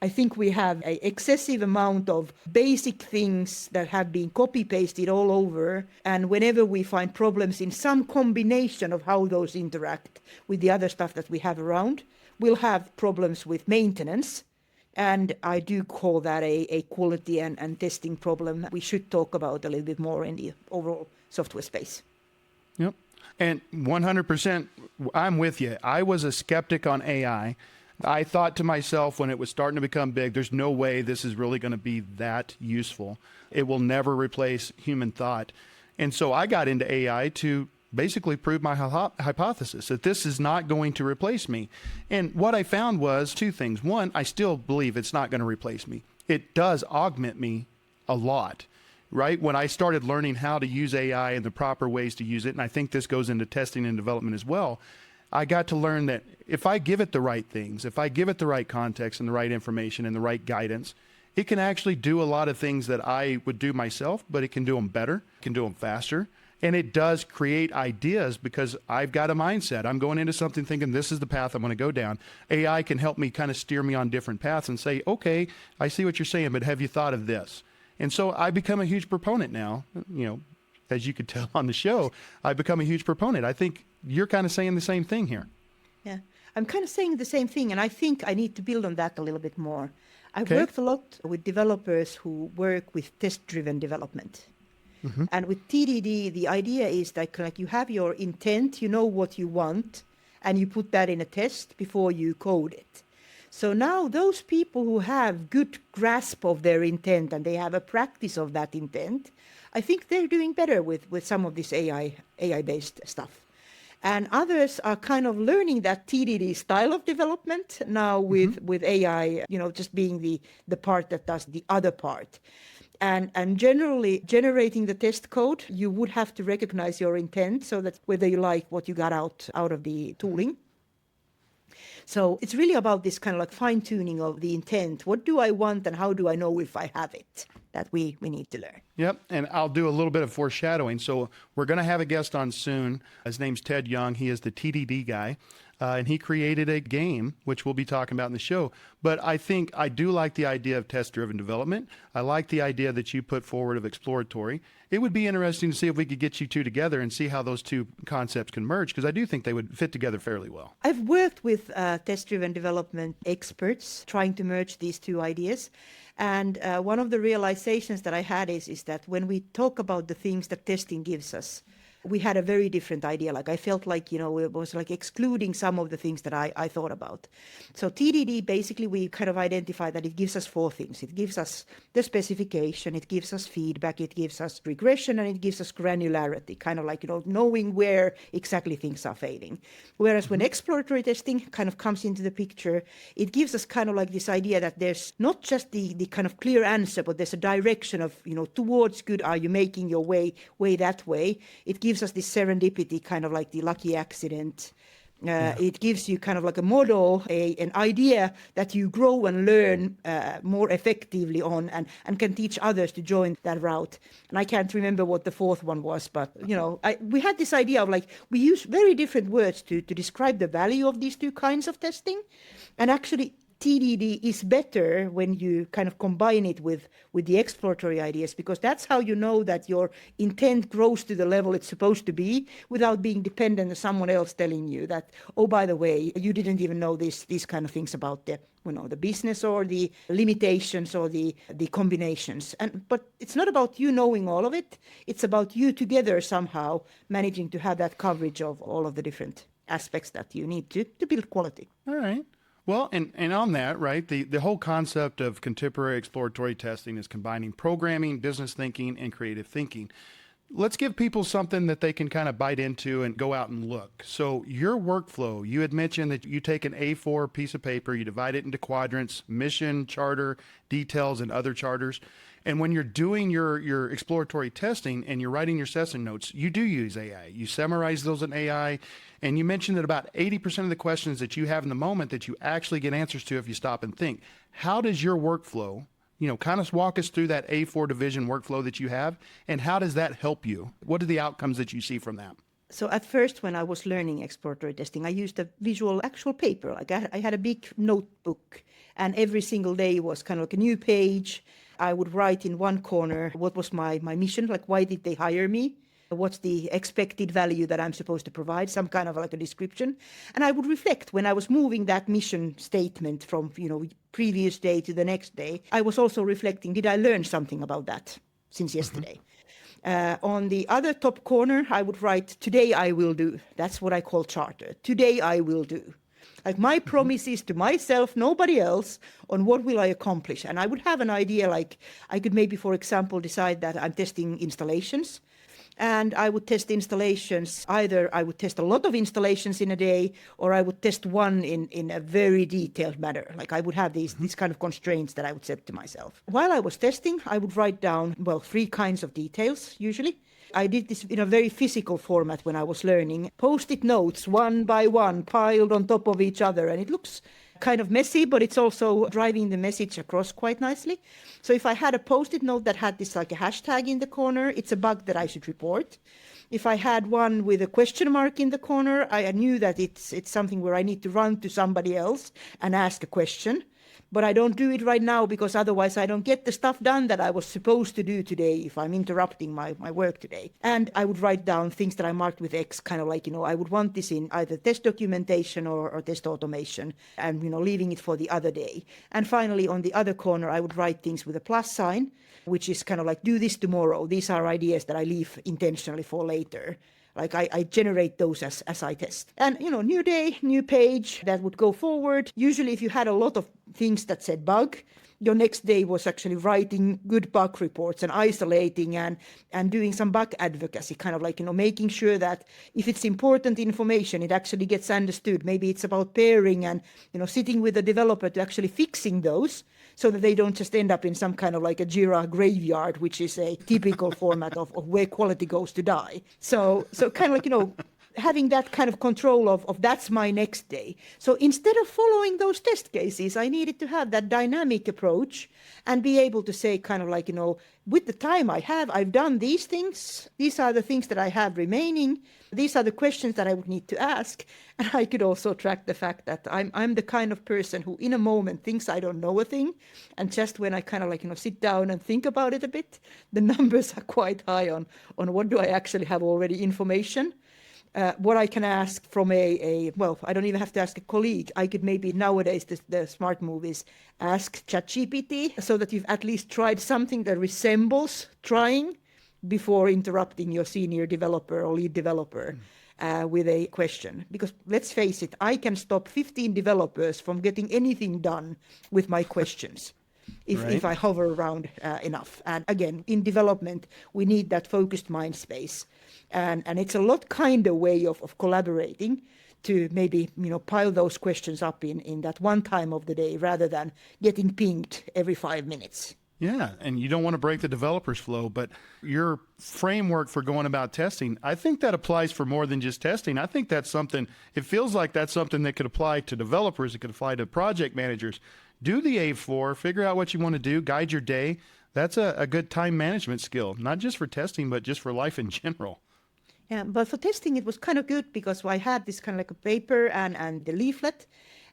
A: I think we have an excessive amount of basic things that have been copy-pasted all over. And whenever we find problems in some combination of how those interact with the other stuff that we have around, we'll have problems with maintenance. And I do call that a quality and testing problem we should talk about a little bit more in the overall software space.
B: Yep. And 100%, I'm with you. I was a skeptic on AI. I thought to myself when it was starting to become big, there's no way this is really going to be that useful. It will never replace human thought. And so I got into AI to basically prove my hypothesis that this is not going to replace me. And what I found was two things. One, I still believe it's not going to replace me. It does augment me a lot. Right? When I started learning how to use AI and the proper ways to use it, and I think this goes into testing and development as well, I got to learn that if I give it the right things, if I give it the right context and the right information and the right guidance, it can actually do a lot of things that I would do myself, but it can do them better, it can do them faster. And it does create ideas because I've got a mindset. I'm going into something thinking this is the path I'm going to go down. AI can help me kind of steer me on different paths and say, okay, I see what you're saying, but have you thought of this? And so I become a huge proponent now. As you could tell on the show, I've become a huge proponent. I think you're kind of saying the same thing here.
A: Yeah, I'm kind of saying the same thing, and I think I need to build on that a little bit more. I've
B: Okay.
A: worked a lot with developers who work with test-driven development. And with TDD, the idea is that like you have your intent, you know what you want, and you put that in a test before you code it. So now those people who have good grasp of their intent and they have a practice of that intent, I think they're doing better with some of this AI-based stuff. And others are kind of learning that TDD style of development now with AI, just being the part that does the other part. And generally, generating the test code, you would have to recognize your intent so that whether you like what you got out of the tooling. So it's really about this kind of like fine-tuning of the intent. What do I want and how do I know if I have it? That we need to learn.
B: Yep, and I'll do a little bit of foreshadowing. So we're going to have a guest on soon. His name's Ted Young. He is the TDD guy, and he created a game, which we'll be talking about in the show. But I think I do like the idea of test-driven development. I like the idea that you put forward of exploratory. It would be interesting to see if we could get you two together and see how those two concepts can merge, because I do think they would fit together fairly well.
A: I've worked with test-driven development experts trying to merge these two ideas. And one of the realizations that I had is that when we talk about the things that testing gives us, we had a very different idea. Like I felt like, it was like excluding some of the things that I thought about. So TDD, basically, we kind of identify that it gives us four things. It gives us the specification, it gives us feedback, it gives us regression, and it gives us granularity, kind of like, knowing where exactly things are failing. Whereas when exploratory testing kind of comes into the picture, it gives us kind of like this idea that there's not just the kind of clear answer, but there's a direction of, towards good. Are you making your way that way? It gives us this serendipity, kind of like the lucky accident. It gives you kind of like a model, an idea that you grow and learn more effectively on and can teach others to join that route. And I can't remember what the fourth one was, but, we had this idea of like, we use very different words to describe the value of these two kinds of testing. And actually, TDD is better when you kind of combine it with the exploratory ideas, because that's how you know that your intent grows to the level it's supposed to be without being dependent on someone else telling you that, oh, by the way, you didn't even know these kind of things about the business or the limitations or the combinations. But it's not about you knowing all of it. It's about you together somehow managing to have that coverage of all of the different aspects that you need to build quality.
B: All right. Well, and on that, right, the whole concept of contemporary exploratory testing is combining programming, business thinking, and creative thinking. Let's give people something that they can kind of bite into and go out and look. So your workflow, you had mentioned that you take an A4 piece of paper, you divide it into quadrants: mission, charter, details, and other charters. And when you're doing your exploratory testing and you're writing your session notes, you do use AI. You summarize those in AI. And you mentioned that about 80% of the questions that you have in the moment that you actually get answers to if you stop and think. How does your workflow, kind of walk us through that A4 division workflow that you have, and how does that help you? What are the outcomes that you see from that?
A: So at first, when I was learning exploratory testing, I used a visual actual paper. Like I had a big notebook, and every single day was kind of like a new page. I would write in one corner what was my mission, like why did they hire me? What's the expected value that I'm supposed to provide, some kind of like a description. And I would reflect when I was moving that mission statement from, previous day to the next day. I was also reflecting, did I learn something about that since yesterday? On the other top corner, I would write, today I will do. That's what I call charter. Today I will do. Like my promises to myself, nobody else, on what will I accomplish. And I would have an idea, like I could maybe, for example, decide that I'm testing installations. And I would test installations. Either I would test a lot of installations in a day, or I would test one in a very detailed manner. Like I would have these kind of constraints that I would set to myself. While I was testing, I would write down, 3 kinds of details usually. I did this in a very physical format when I was learning. Post-it notes, one by one, piled on top of each other. And it looks kind of messy, but it's also driving the message across quite nicely. So if I had a post-it note that had this like a hashtag in the corner, it's a bug that I should report. If I had one with a question mark in the corner, I knew that it's something where I need to run to somebody else and ask a question. But I don't do it right now because otherwise I don't get the stuff done that I was supposed to do today if I'm interrupting my work today. And I would write down things that I marked with X, kind of like, I would want this in either test documentation or test automation and, leaving it for the other day. And finally, on the other corner, I would write things with a plus sign, which is kind of like, do this tomorrow. These are ideas that I leave intentionally for later. Like I generate those as I test. And, new day, new page that would go forward. Usually if you had a lot of things that said bug, your next day was actually writing good bug reports and isolating and doing some bug advocacy, kind of like, making sure that if it's important information, it actually gets understood. Maybe it's about pairing and, sitting with the developer to actually fixing those so that they don't just end up in some kind of like a Jira graveyard, which is a typical format of where quality goes to die. So kind of like, having that kind of control of that's my next day. So instead of following those test cases, I needed to have that dynamic approach and be able to say kind of like, with the time I have, I've done these things. These are the things that I have remaining. These are the questions that I would need to ask. And I could also track the fact that I'm the kind of person who in a moment thinks I don't know a thing. And just when I kind of like, sit down and think about it a bit, the numbers are quite high on what do I actually have already information. What I can ask from I don't even have to ask a colleague. I could maybe nowadays, the smart move is ask ChatGPT so that you've at least tried something that resembles trying before interrupting your senior developer or lead developer with a question. Because let's face it, I can stop 15 developers from getting anything done with my questions. If I hover around enough. And again, in development, we need that focused mind space. And it's a lot kinder way of collaborating to maybe, pile those questions up in that one time of the day rather than getting pinged every 5 minutes.
B: Yeah, and you don't want to break the developer's flow, but your framework for going about testing, I think that applies for more than just testing. I think that's something, it feels like that's something that could apply to developers, it could apply to project managers. Do the A4, figure out what you want to do, guide your day. That's a good time management skill, not just for testing, but just for life in general.
A: Yeah, but for testing, it was kind of good because I had this kind of like a paper and the leaflet.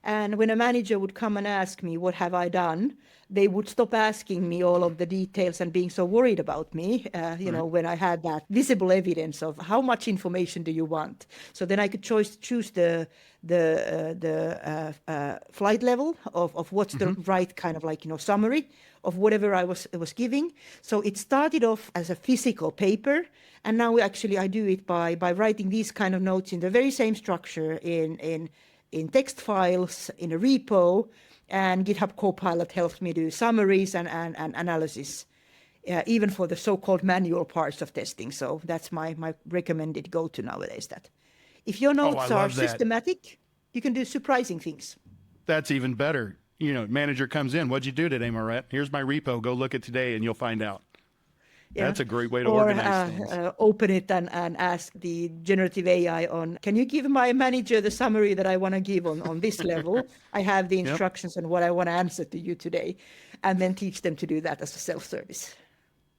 A: And when a manager would come and ask me, what have I done? They would stop asking me all of the details and being so worried about me, when I had that visible evidence of how much information do you want. So then I could choose the flight level of what's the right kind of like, summary of whatever I was giving. So it started off as a physical paper. And now I do it by writing these kind of notes in the very same structure in text files, in a repo, and GitHub Copilot helps me do summaries and analysis, even for the so-called manual parts of testing. So that's my recommended go-to nowadays. That if your notes are systematic, you can do surprising things.
B: That's even better. Manager comes in, what'd you do today, Maaret? Here's my repo, go look at today and you'll find out. Yeah. That's a great way to organize things.
A: Open it and ask the generative AI can you give my manager the summary that I want to give on this level? I have the instructions on what I want to answer to you today, and then teach them to do that as a self-service.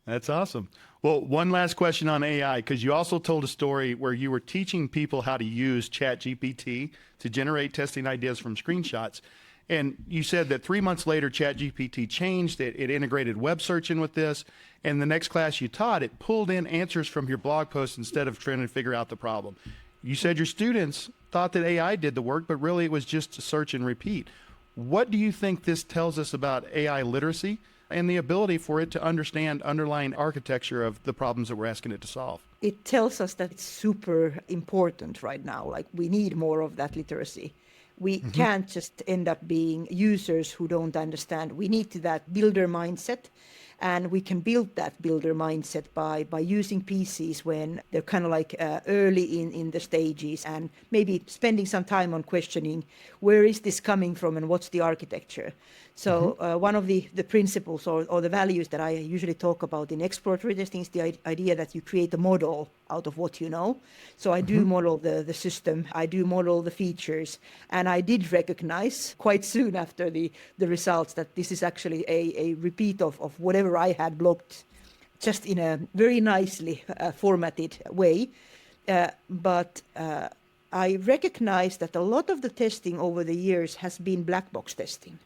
B: That's awesome. Well, one last question on AI, because you also told a story where you were teaching people how to use ChatGPT to generate testing ideas from screenshots. And you said that 3 months later, ChatGPT changed, it integrated web search in with this, and the next class you taught, it pulled in answers from your blog post instead of trying to figure out the problem. You said your students thought that AI did the work, but really it was just to search and repeat. What do you think this tells us about AI literacy and the ability for it to understand underlying architecture of the problems that we're asking it to solve?
A: It tells us that it's super important right now, like we need more of that literacy. We can't just end up being users who don't understand. We need that builder mindset. And we can build that builder mindset by using PCs when they're kind of like early in the stages, and maybe spending some time on questioning where is this coming from and what's the architecture. So one of the principles or the values that I usually talk about in exploratory testing is the idea that you create a model out of what you know. So I do model the system, I do model the features, and I did recognize quite soon after the results that this is actually a repeat of whatever I had blocked, just in a very nicely formatted way. But I recognize that a lot of the testing over the years has been black box testing.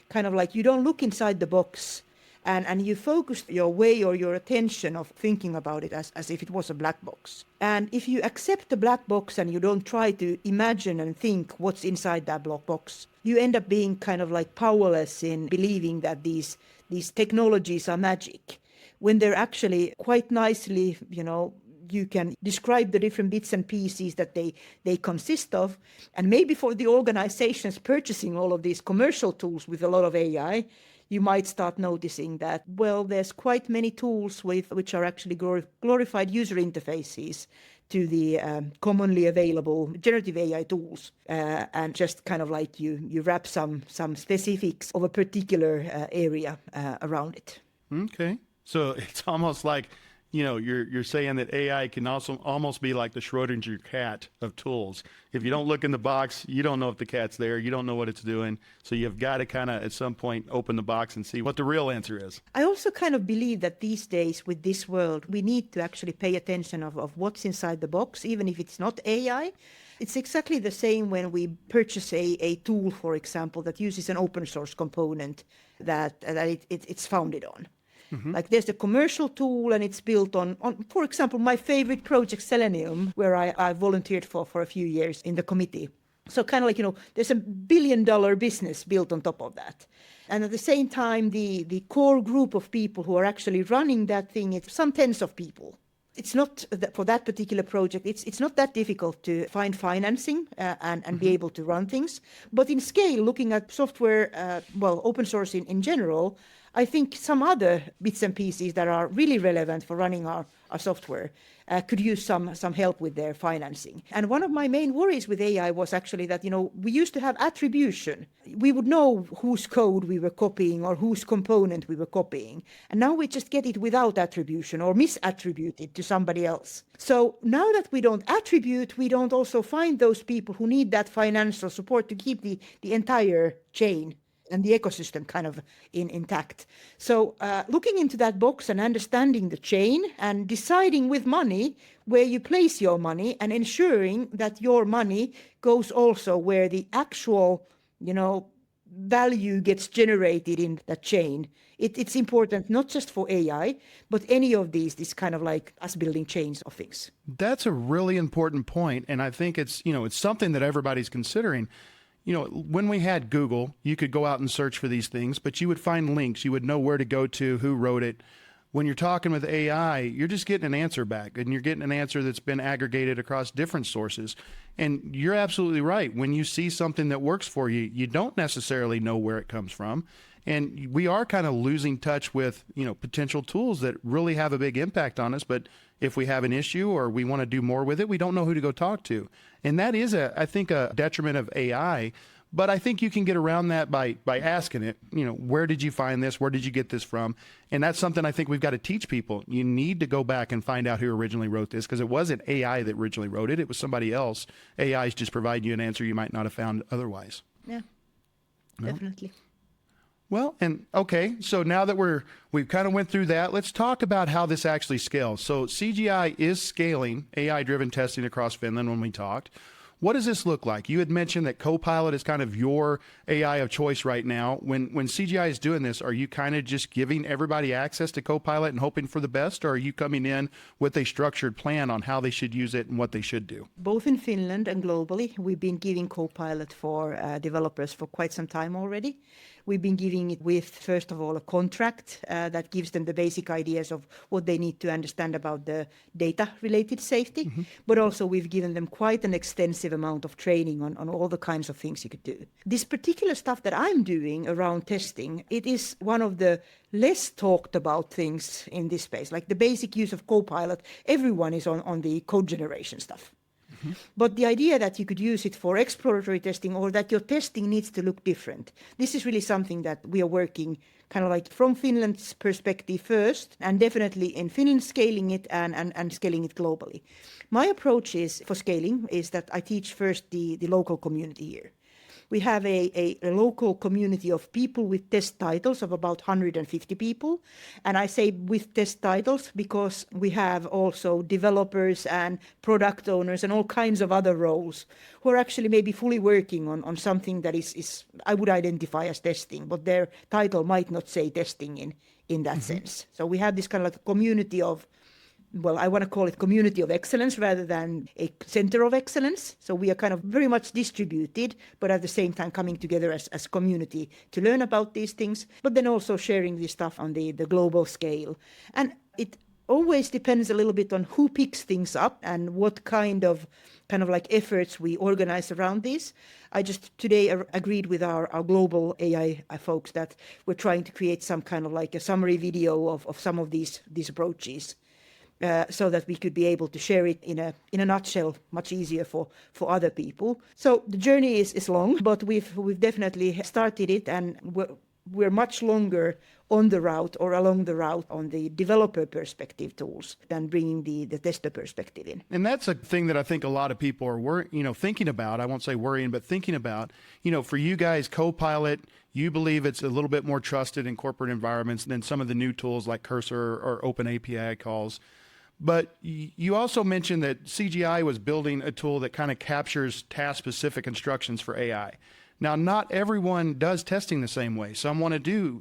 A: Kind of like you don't look inside the box and you focus your way or your attention of thinking about it as if it was a black box. And if you accept the black box and you don't try to imagine and think what's inside that black box, you end up being kind of like powerless in believing that these technologies are magic, when they're actually quite nicely, you can describe the different bits and pieces that they consist of. And maybe for the organizations purchasing all of these commercial tools with a lot of AI, you might start noticing that, well, there's quite many tools which are actually glorified user interfaces to the commonly available generative AI tools, and just kind of like you wrap some specifics of a particular area around it.
B: Okay. So it's almost like, you're saying that AI can also almost be like the Schrodinger cat of tools. If you don't look in the box, you don't know if the cat's there. You don't know what it's doing. So you've got to kind of at some point open the box and see what the real answer is.
A: I also kind of believe that these days with this world, we need to actually pay attention of what's inside the box, even if it's not AI. It's exactly the same when we purchase a tool, for example, that uses an open source component that it's founded on. Like there's a commercial tool and it's built on, for example, my favorite project, Selenium, where I volunteered for a few years in the committee. So kind of like, there's $1 billion business built on top of that. And at the same time, the core group of people who are actually running that thing, it's some tens of people. It's not for that particular project. It's not that difficult to find financing and be able to run things. But in scale, looking at software, open source in general, I think some other bits and pieces that are really relevant for running our software could use some help with their financing. And one of my main worries with AI was actually that, we used to have attribution. We would know whose code we were copying or whose component we were copying. And now we just get it without attribution or misattribute it to somebody else. So now that we don't attribute, we don't also find those people who need that financial support to keep the entire chain and the ecosystem kind of intact. So looking into that box and understanding the chain and deciding with money where you place your money and ensuring that your money goes also where the actual, value gets generated in that chain. It's important not just for AI, but any of these kind of like us building chains of things.
B: That's a really important point, and I think it's something that everybody's considering. When we had Google, you could go out and search for these things, but you would find links. You would know where to go to, who wrote it. When you're talking with AI, you're just getting an answer back, and you're getting an answer that's been aggregated across different sources. And you're absolutely right. When you see something that works for you, you don't necessarily know where it comes from. And we are kind of losing touch with, potential tools that really have a big impact on us. But if we have an issue or we want to do more with it, we don't know who to go talk to. And that is, I think, a detriment of AI. But I think you can get around that by asking it, where did you find this? Where did you get this from? And that's something I think we've got to teach people. You need to go back and find out who originally wrote this, because it wasn't AI that originally wrote it. It was somebody else. AIs just provide you an answer you might not have found otherwise.
A: Yeah, definitely.
B: Well, and okay, so now that we've kind of went through that, let's talk about how this actually scales. So CGI is scaling AI-driven testing across Finland when we talked. What does this look like? You had mentioned that Copilot is kind of your AI of choice right now. When CGI is doing this, are you kind of just giving everybody access to Copilot and hoping for the best, or are you coming in with a structured plan on how they should use it and what they should do?
A: Both in Finland and globally, we've been giving Copilot for developers for quite some time already. We've been giving it with, first of all, a contract that gives them the basic ideas of what they need to understand about the data-related safety. But also we've given them quite an extensive amount of training on all the kinds of things you could do. This particular stuff that I'm doing around testing, it is one of the less talked about things in this space. Like the basic use of Copilot, everyone is on the code generation stuff. But the idea that you could use it for exploratory testing or that your testing needs to look different, this is really something that we are working kind of like from Finland's perspective first, and definitely in Finland scaling it and scaling it globally. My approach is for scaling is that I teach first the local community here. We have a local community of people with test titles of about 150 people. And I say with test titles because we have also developers and product owners and all kinds of other roles who are actually maybe fully working on something that is I would identify as testing, but their title might not say testing in that sense. So we have this kind of like a community of, well, I want to call it community of excellence rather than a center of excellence. So we are kind of very much distributed, but at the same time coming together as community to learn about these things, but then also sharing this stuff on the global scale. And it always depends a little bit on who picks things up and what kind of like efforts we organize around this. I just today agreed with our global AI folks that we're trying to create some kind of like a summary video of some of these approaches. So that we could be able to share it in a nutshell, much easier for other people. So the journey is long, but we've definitely started it, and we're much longer on the route or along the route on the developer perspective tools than bringing the tester perspective in.
B: And that's a thing that I think a lot of people are thinking about. I won't say worrying, but thinking about. For you guys, Copilot, you believe it's a little bit more trusted in corporate environments than some of the new tools like Cursor or Open API calls. But you also mentioned that CGI was building a tool that kind of captures task-specific instructions for AI. Now, not everyone does testing the same way. Some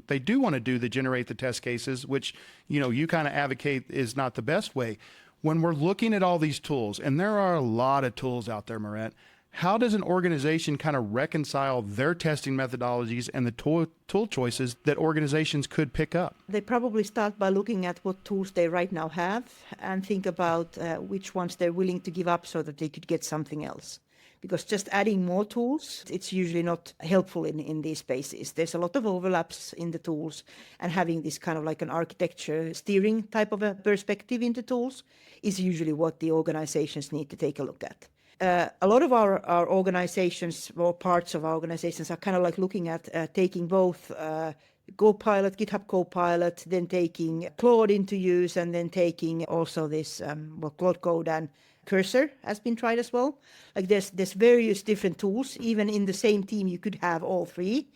B: they do want to do the generate the test cases, which, you kind of advocate is not the best way. When we're looking at all these tools, and there are a lot of tools out there, Maaret, how does an organization kind of reconcile their testing methodologies and the tool choices that organizations could pick up?
A: They probably start by looking at what tools they right now have and think about which ones they're willing to give up so that they could get something else. Because just adding more tools, it's usually not helpful in these spaces. There's a lot of overlaps in the tools, and having this kind of like an architecture steering type of a perspective into tools is usually what the organizations need to take a look at. A lot of our organizations or parts of our organizations are kind of like looking at taking both Copilot, GitHub Copilot, then taking Claude into use, and then taking also this Claude Code and Cursor has been tried as well. Like there's various different tools. Even in the same team, you could have all three.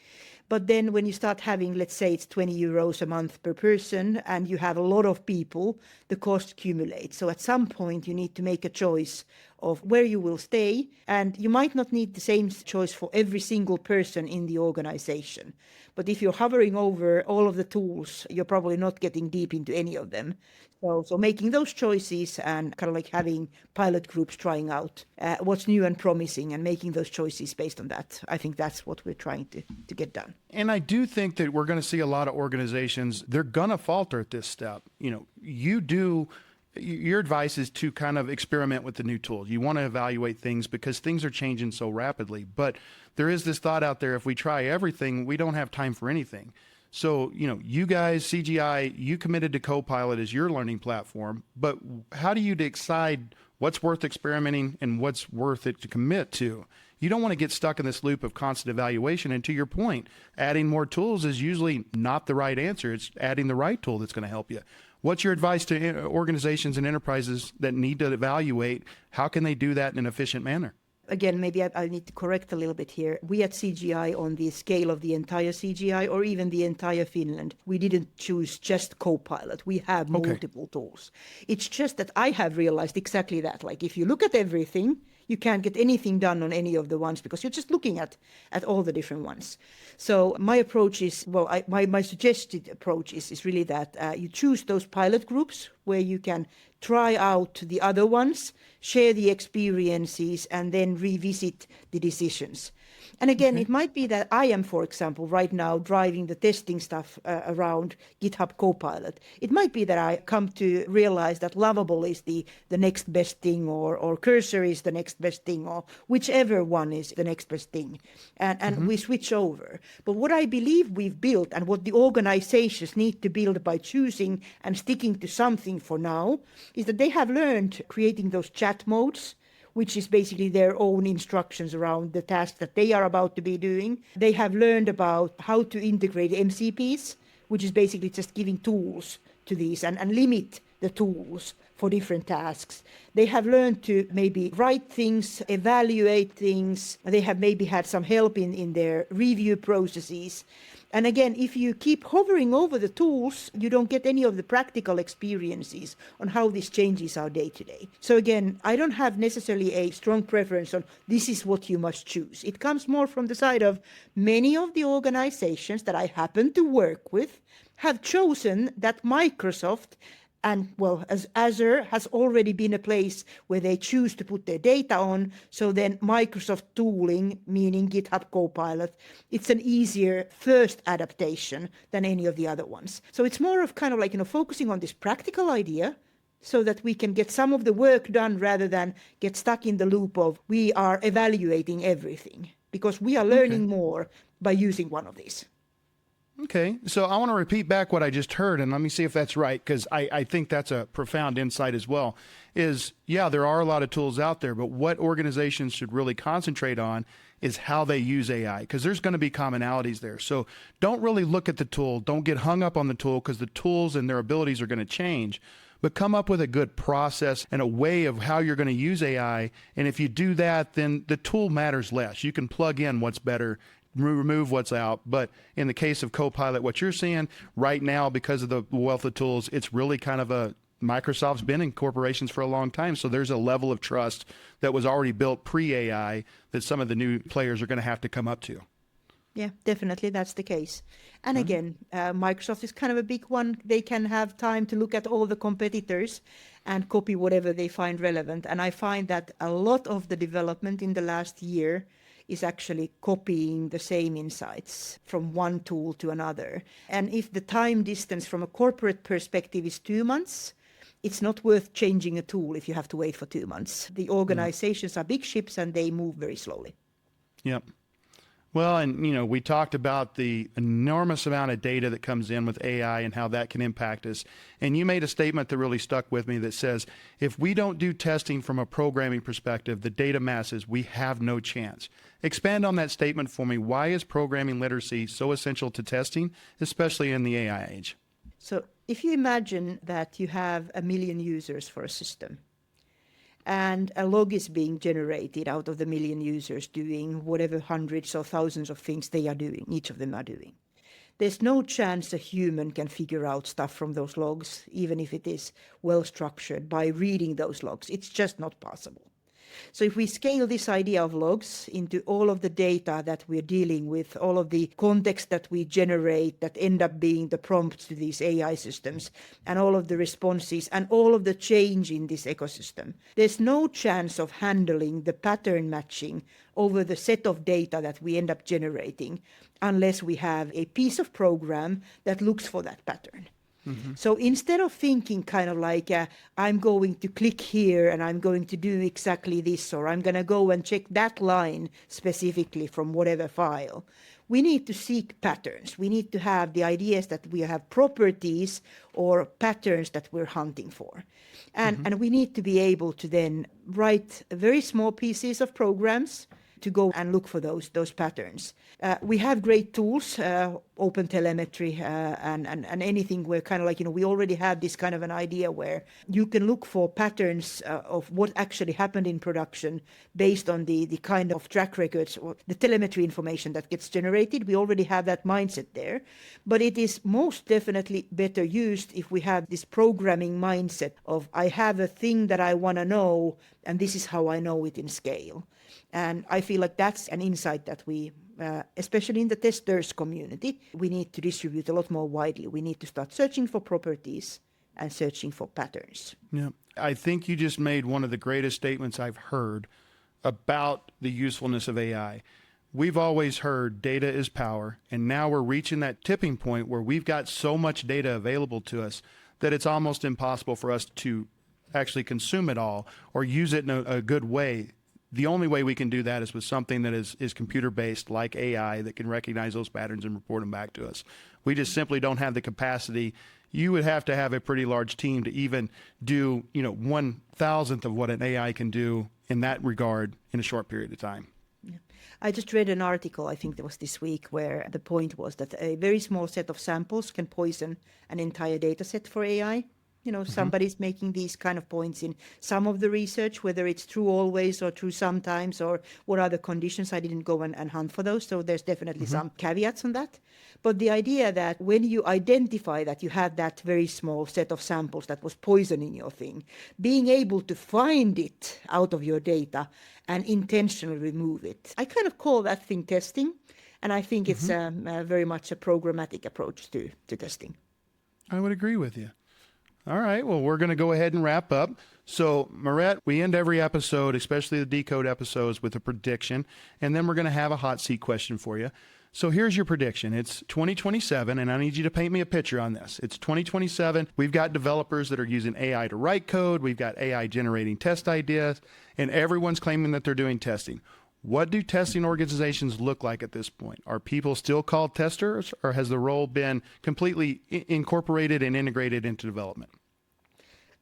A: But then when you start having, let's say it's 20 euros a month per person, and you have a lot of people, the cost accumulates. So at some point you need to make a choice of where you will stay, and you might not need the same choice for every single person in the organization. But if you're hovering over all of the tools, you're probably not getting deep into any of them. So making those choices and kind of like having pilot groups trying out what's new and promising and making those choices based on that. I think that's what we're trying to get done.
B: And I do think that we're going to see a lot of organizations, they're going to falter at this step. Your advice is to kind of experiment with the new tool. You want to evaluate things because things are changing so rapidly. But there is this thought out there, if we try everything, we don't have time for anything. So, you guys, CGI, you committed to Copilot as your learning platform, but how do you decide what's worth experimenting and what's worth it to commit to? You don't want to get stuck in this loop of constant evaluation. And to your point, adding more tools is usually not the right answer. It's adding the right tool that's going to help you. What's your advice to organizations and enterprises that need to evaluate? How can they do that in an efficient manner?
A: Again, maybe I need to correct a little bit here. We at CGI, on the scale of the entire CGI or even the entire Finland, we didn't choose just Copilot. We have multiple tools. It's just that I have realized exactly that. Like if you look at everything, you can't get anything done on any of the ones because you're just looking at all the different ones. So my approach is, my suggested approach is really that you choose those pilot groups where you can try out the other ones, share the experiences, and then revisit the decisions. And again, it might be that I am, for example, right now driving the testing stuff around GitHub Copilot. It might be that I come to realize that Lovable is the next best thing, or Cursor is the next best thing, or whichever one is the next best thing. And we switch over. But what I believe we've built, and what the organizations need to build by choosing and sticking to something for now, is that they have learned creating those chat modes, which is basically their own instructions around the task that they are about to be doing. They have learned about how to integrate MCPs, which is basically just giving tools to these and limit the tools for different tasks. They have learned to maybe write things, evaluate things. They have maybe had some help in their review processes. And again, if you keep hovering over the tools, you don't get any of the practical experiences on how this changes our day to day. So again, I don't have necessarily a strong preference on this is what you must choose. It comes more from the side of many of the organizations that I happen to work with have chosen that Microsoft and, well, as Azure has already been a place where they choose to put their data on. So then Microsoft tooling, meaning GitHub Copilot, it's an easier first adaptation than any of the other ones. So it's more of kind of like, focusing on this practical idea so that we can get some of the work done rather than get stuck in the loop of we are evaluating everything, because we are learning more by using one of these.
B: Okay, so I want to repeat back what I just heard, and let me see if that's right, because I think that's a profound insight as well, is, yeah, there are a lot of tools out there, but what organizations should really concentrate on is how they use AI, because there's going to be commonalities there. So don't really look at the tool. Don't get hung up on the tool, because the tools and their abilities are going to change. But come up with a good process and a way of how you're going to use AI, and if you do that, then the tool matters less. You can plug in what's better, remove what's out. But in the case of Copilot, what you're seeing right now, because of the wealth of tools, it's really kind of a Microsoft's been in corporations for a long time. So there's a level of trust that was already built pre-AI that some of the new players are going to have to come up to.
A: Yeah, definitely that's the case. And again, Microsoft is kind of a big one. They can have time to look at all the competitors and copy whatever they find relevant. And I find that a lot of the development in the last year is actually copying the same insights from one tool to another. And if the time distance from a corporate perspective is 2 months, it's not worth changing a tool if you have to wait for 2 months. The organizations are big ships and they move very slowly.
B: Yep. Well, and, we talked about the enormous amount of data that comes in with AI and how that can impact us. And you made a statement that really stuck with me that says, if we don't do testing from a programming perspective, the data masses, we have no chance. Expand on that statement for me. Why is programming literacy so essential to testing, especially in the AI age?
A: So if you imagine that you have 1 million users for a system, and a log is being generated out of the 1 million users doing whatever hundreds or thousands of things they are doing, each of them are doing. There's no chance a human can figure out stuff from those logs, even if it is well structured, by reading those logs. It's just not possible. So if we scale this idea of logs into all of the data that we're dealing with, all of the context that we generate that end up being the prompts to these AI systems, and all of the responses and all of the change in this ecosystem, there's no chance of handling the pattern matching over the set of data that we end up generating unless we have a piece of program that looks for that pattern. So instead of thinking kind of like, I'm going to click here and I'm going to do exactly this, or I'm going to go and check that line specifically from whatever file, we need to seek patterns. We need to have the ideas that we have properties or patterns that we're hunting for. And we need to be able to then write very small pieces of programs to go and look for those patterns. We have great tools, open telemetry and anything where kind of like, we already have this kind of an idea where you can look for patterns of what actually happened in production based on the kind of track records or the telemetry information that gets generated. We already have that mindset there, but it is most definitely better used if we have this programming mindset of I have a thing that I want to know and this is how I know it in scale. And I feel like that's an insight that we, especially in the testers community, we need to distribute a lot more widely. We need to start searching for properties and searching for patterns.
B: Yeah, I think you just made one of the greatest statements I've heard about the usefulness of AI. we've always heard data is power, and now we're reaching that tipping point where we've got so much data available to us that it's almost impossible for us to actually consume it all or use it in a good way. The only way we can do that is with something that is computer-based, like AI, that can recognize those patterns and report them back to us. We just simply don't have the capacity. You would have to have a pretty large team to even do, 1,000th of what an AI can do in that regard in a short period of time.
A: Yeah. I just read an article, I think it was this week, where the point was that a very small set of samples can poison an entire data set for AI. Somebody's making these kind of points in some of the research, whether it's true always or true sometimes, or what are the conditions. I didn't go and hunt for those, so there's definitely some caveats on that. But the idea that when you identify that you had that very small set of samples that was poisoning your thing, being able to find it out of your data and intentionally remove it, I kind of call that thing testing. And I think it's very much a programmatic approach to testing.
B: I would agree with you. All right, well, we're going to go ahead and wrap up. So, Maaret, we end every episode, especially the Decode episodes, with a prediction, and then we're going to have a hot seat question for you. So here's your prediction. It's 2027, and I need you to paint me a picture on this. It's 2027. We've got developers that are using AI to write code. We've got AI generating test ideas, and everyone's claiming that they're doing testing. What do testing organizations look like at this point? Are people still called testers, or has the role been completely incorporated and integrated into development?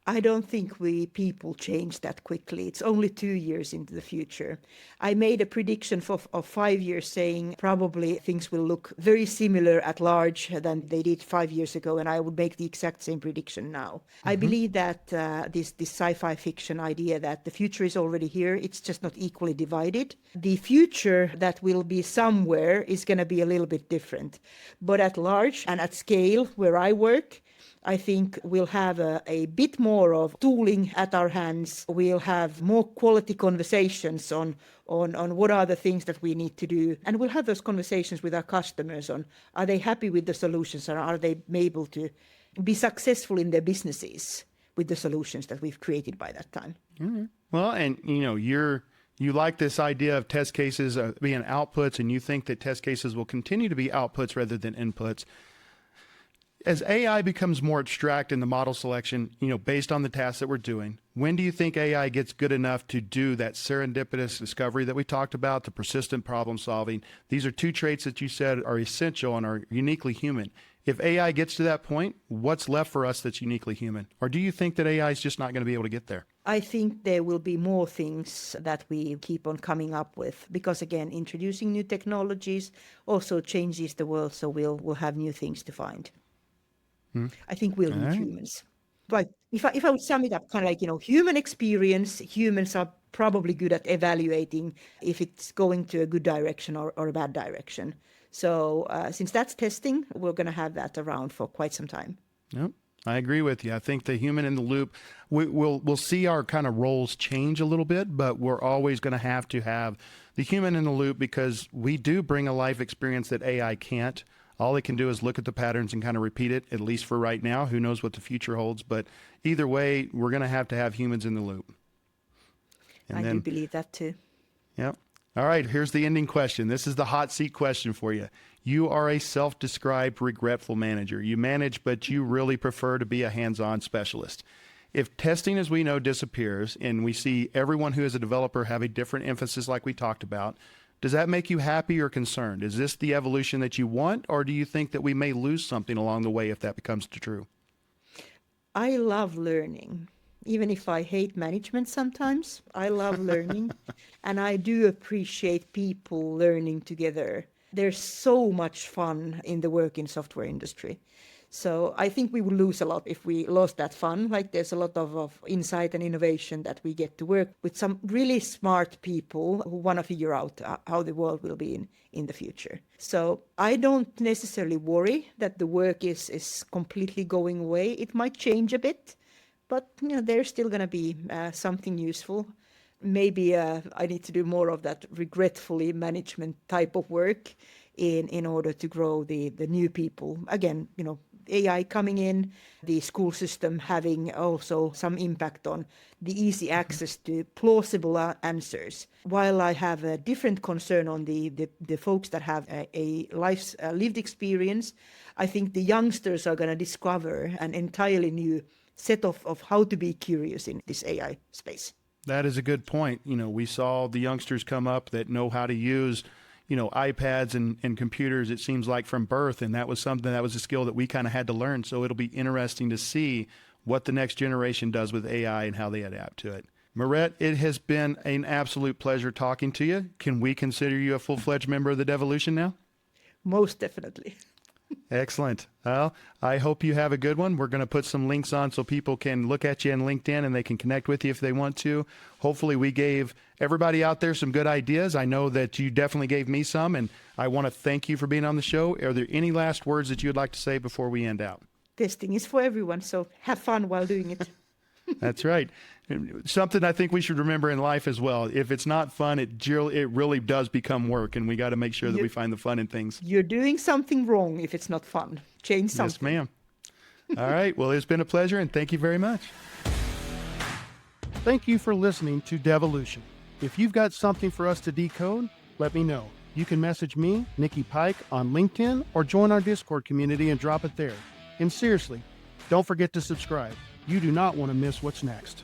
A: I don't think we people change that quickly. It's only 2 years into the future. I made a prediction of 5 years saying probably things will look very similar at large than they did 5 years ago, and I would make the exact same prediction now. I believe that this sci-fi fiction idea that the future is already here, it's just not equally divided. The future that will be somewhere is going to be a little bit different. But at large and at scale where I work, I think we'll have a bit more of tooling at our hands. We'll have more quality conversations on what are the things that we need to do. And we'll have those conversations with our customers on, are they happy with the solutions, or are they able to be successful in their businesses with the solutions that we've created by that time.
B: Mm-hmm. Well, and you like this idea of test cases being outputs, and you think that test cases will continue to be outputs rather than inputs. As AI becomes more abstract in the model selection, based on the tasks that we're doing, when do you think AI gets good enough to do that serendipitous discovery that we talked about, the persistent problem solving? These are two traits that you said are essential and are uniquely human. If AI gets to that point, what's left for us that's uniquely human? Or do you think that AI is just not going to be able to get there?
A: I think there will be more things that we keep on coming up with, because again, introducing new technologies also changes the world, so we'll have new things to find. I think we'll need humans. But if I would sum it up, kind of like, human experience, humans are probably good at evaluating if it's going to a good direction or a bad direction. So since that's testing, we're going to have that around for quite some time.
B: Yep, I agree with you. I think the human in the loop, we'll see our kind of roles change a little bit, but we're always going to have the human in the loop, because we do bring a life experience that AI can't. All it can do is look at the patterns and kind of repeat it, at least for right now. Who knows what the future holds? But either way, we're going to have humans in the loop. And
A: I do believe that too.
B: Yep. All right, here's the ending question. This is the hot seat question for you. You are a self-described regretful manager. You manage, but you really prefer to be a hands-on specialist. If testing as we know disappears, and we see everyone who is a developer have a different emphasis like we talked about, does that make you happy or concerned? Is this the evolution that you want, or do you think that we may lose something along the way if that becomes true?
A: I love learning. Even if I hate management sometimes, I love learning. And I do appreciate people learning together. There's so much fun in the work in software industry. So I think we would lose a lot if we lost that fun. Like, there's a lot of insight and innovation that we get to work with some really smart people who want to figure out how the world will be in the future. So I don't necessarily worry that the work is completely going away. It might change a bit, but there's still going to be something useful. Maybe I need to do more of that regretfully management type of work in order to grow the new people. Again, AI coming in, the school system having also some impact on the easy access to plausible answers. While I have a different concern on the folks that have a life's lived experience, I think the youngsters are going to discover an entirely new set of how to be curious in this AI space.
B: That is a good point. We saw the youngsters come up that know how to use, iPads and computers, it seems like from birth. And that was a skill that we kind of had to learn. So it'll be interesting to see what the next generation does with AI and how they adapt to it. Maaret, it has been an absolute pleasure talking to you. Can we consider you a full-fledged member of the Devolution now?
A: Most definitely.
B: Excellent. Well, I hope you have a good one. We're going to put some links on so people can look at you on LinkedIn and they can connect with you if they want to. Hopefully we gave everybody out there some good ideas. I know that you definitely gave me some, and I want to thank you for being on the show. Are there any last words that you would like to say before we end out?
A: Testing is for everyone, so have fun while doing it.
B: That's right. Something I think we should remember in life as well. If it's not fun, it really does become work, and we got to make sure that we find the fun in things.
A: You're doing something wrong if it's not fun. Change something.
B: Yes, ma'am. All right. Well, it's been a pleasure, and thank you very much. Thank you for listening to Devolution. If you've got something for us to decode, let me know. You can message me, Nicky Pike, on LinkedIn, or join our Discord community and drop it there. And seriously, don't forget to subscribe. You do not want to miss what's next.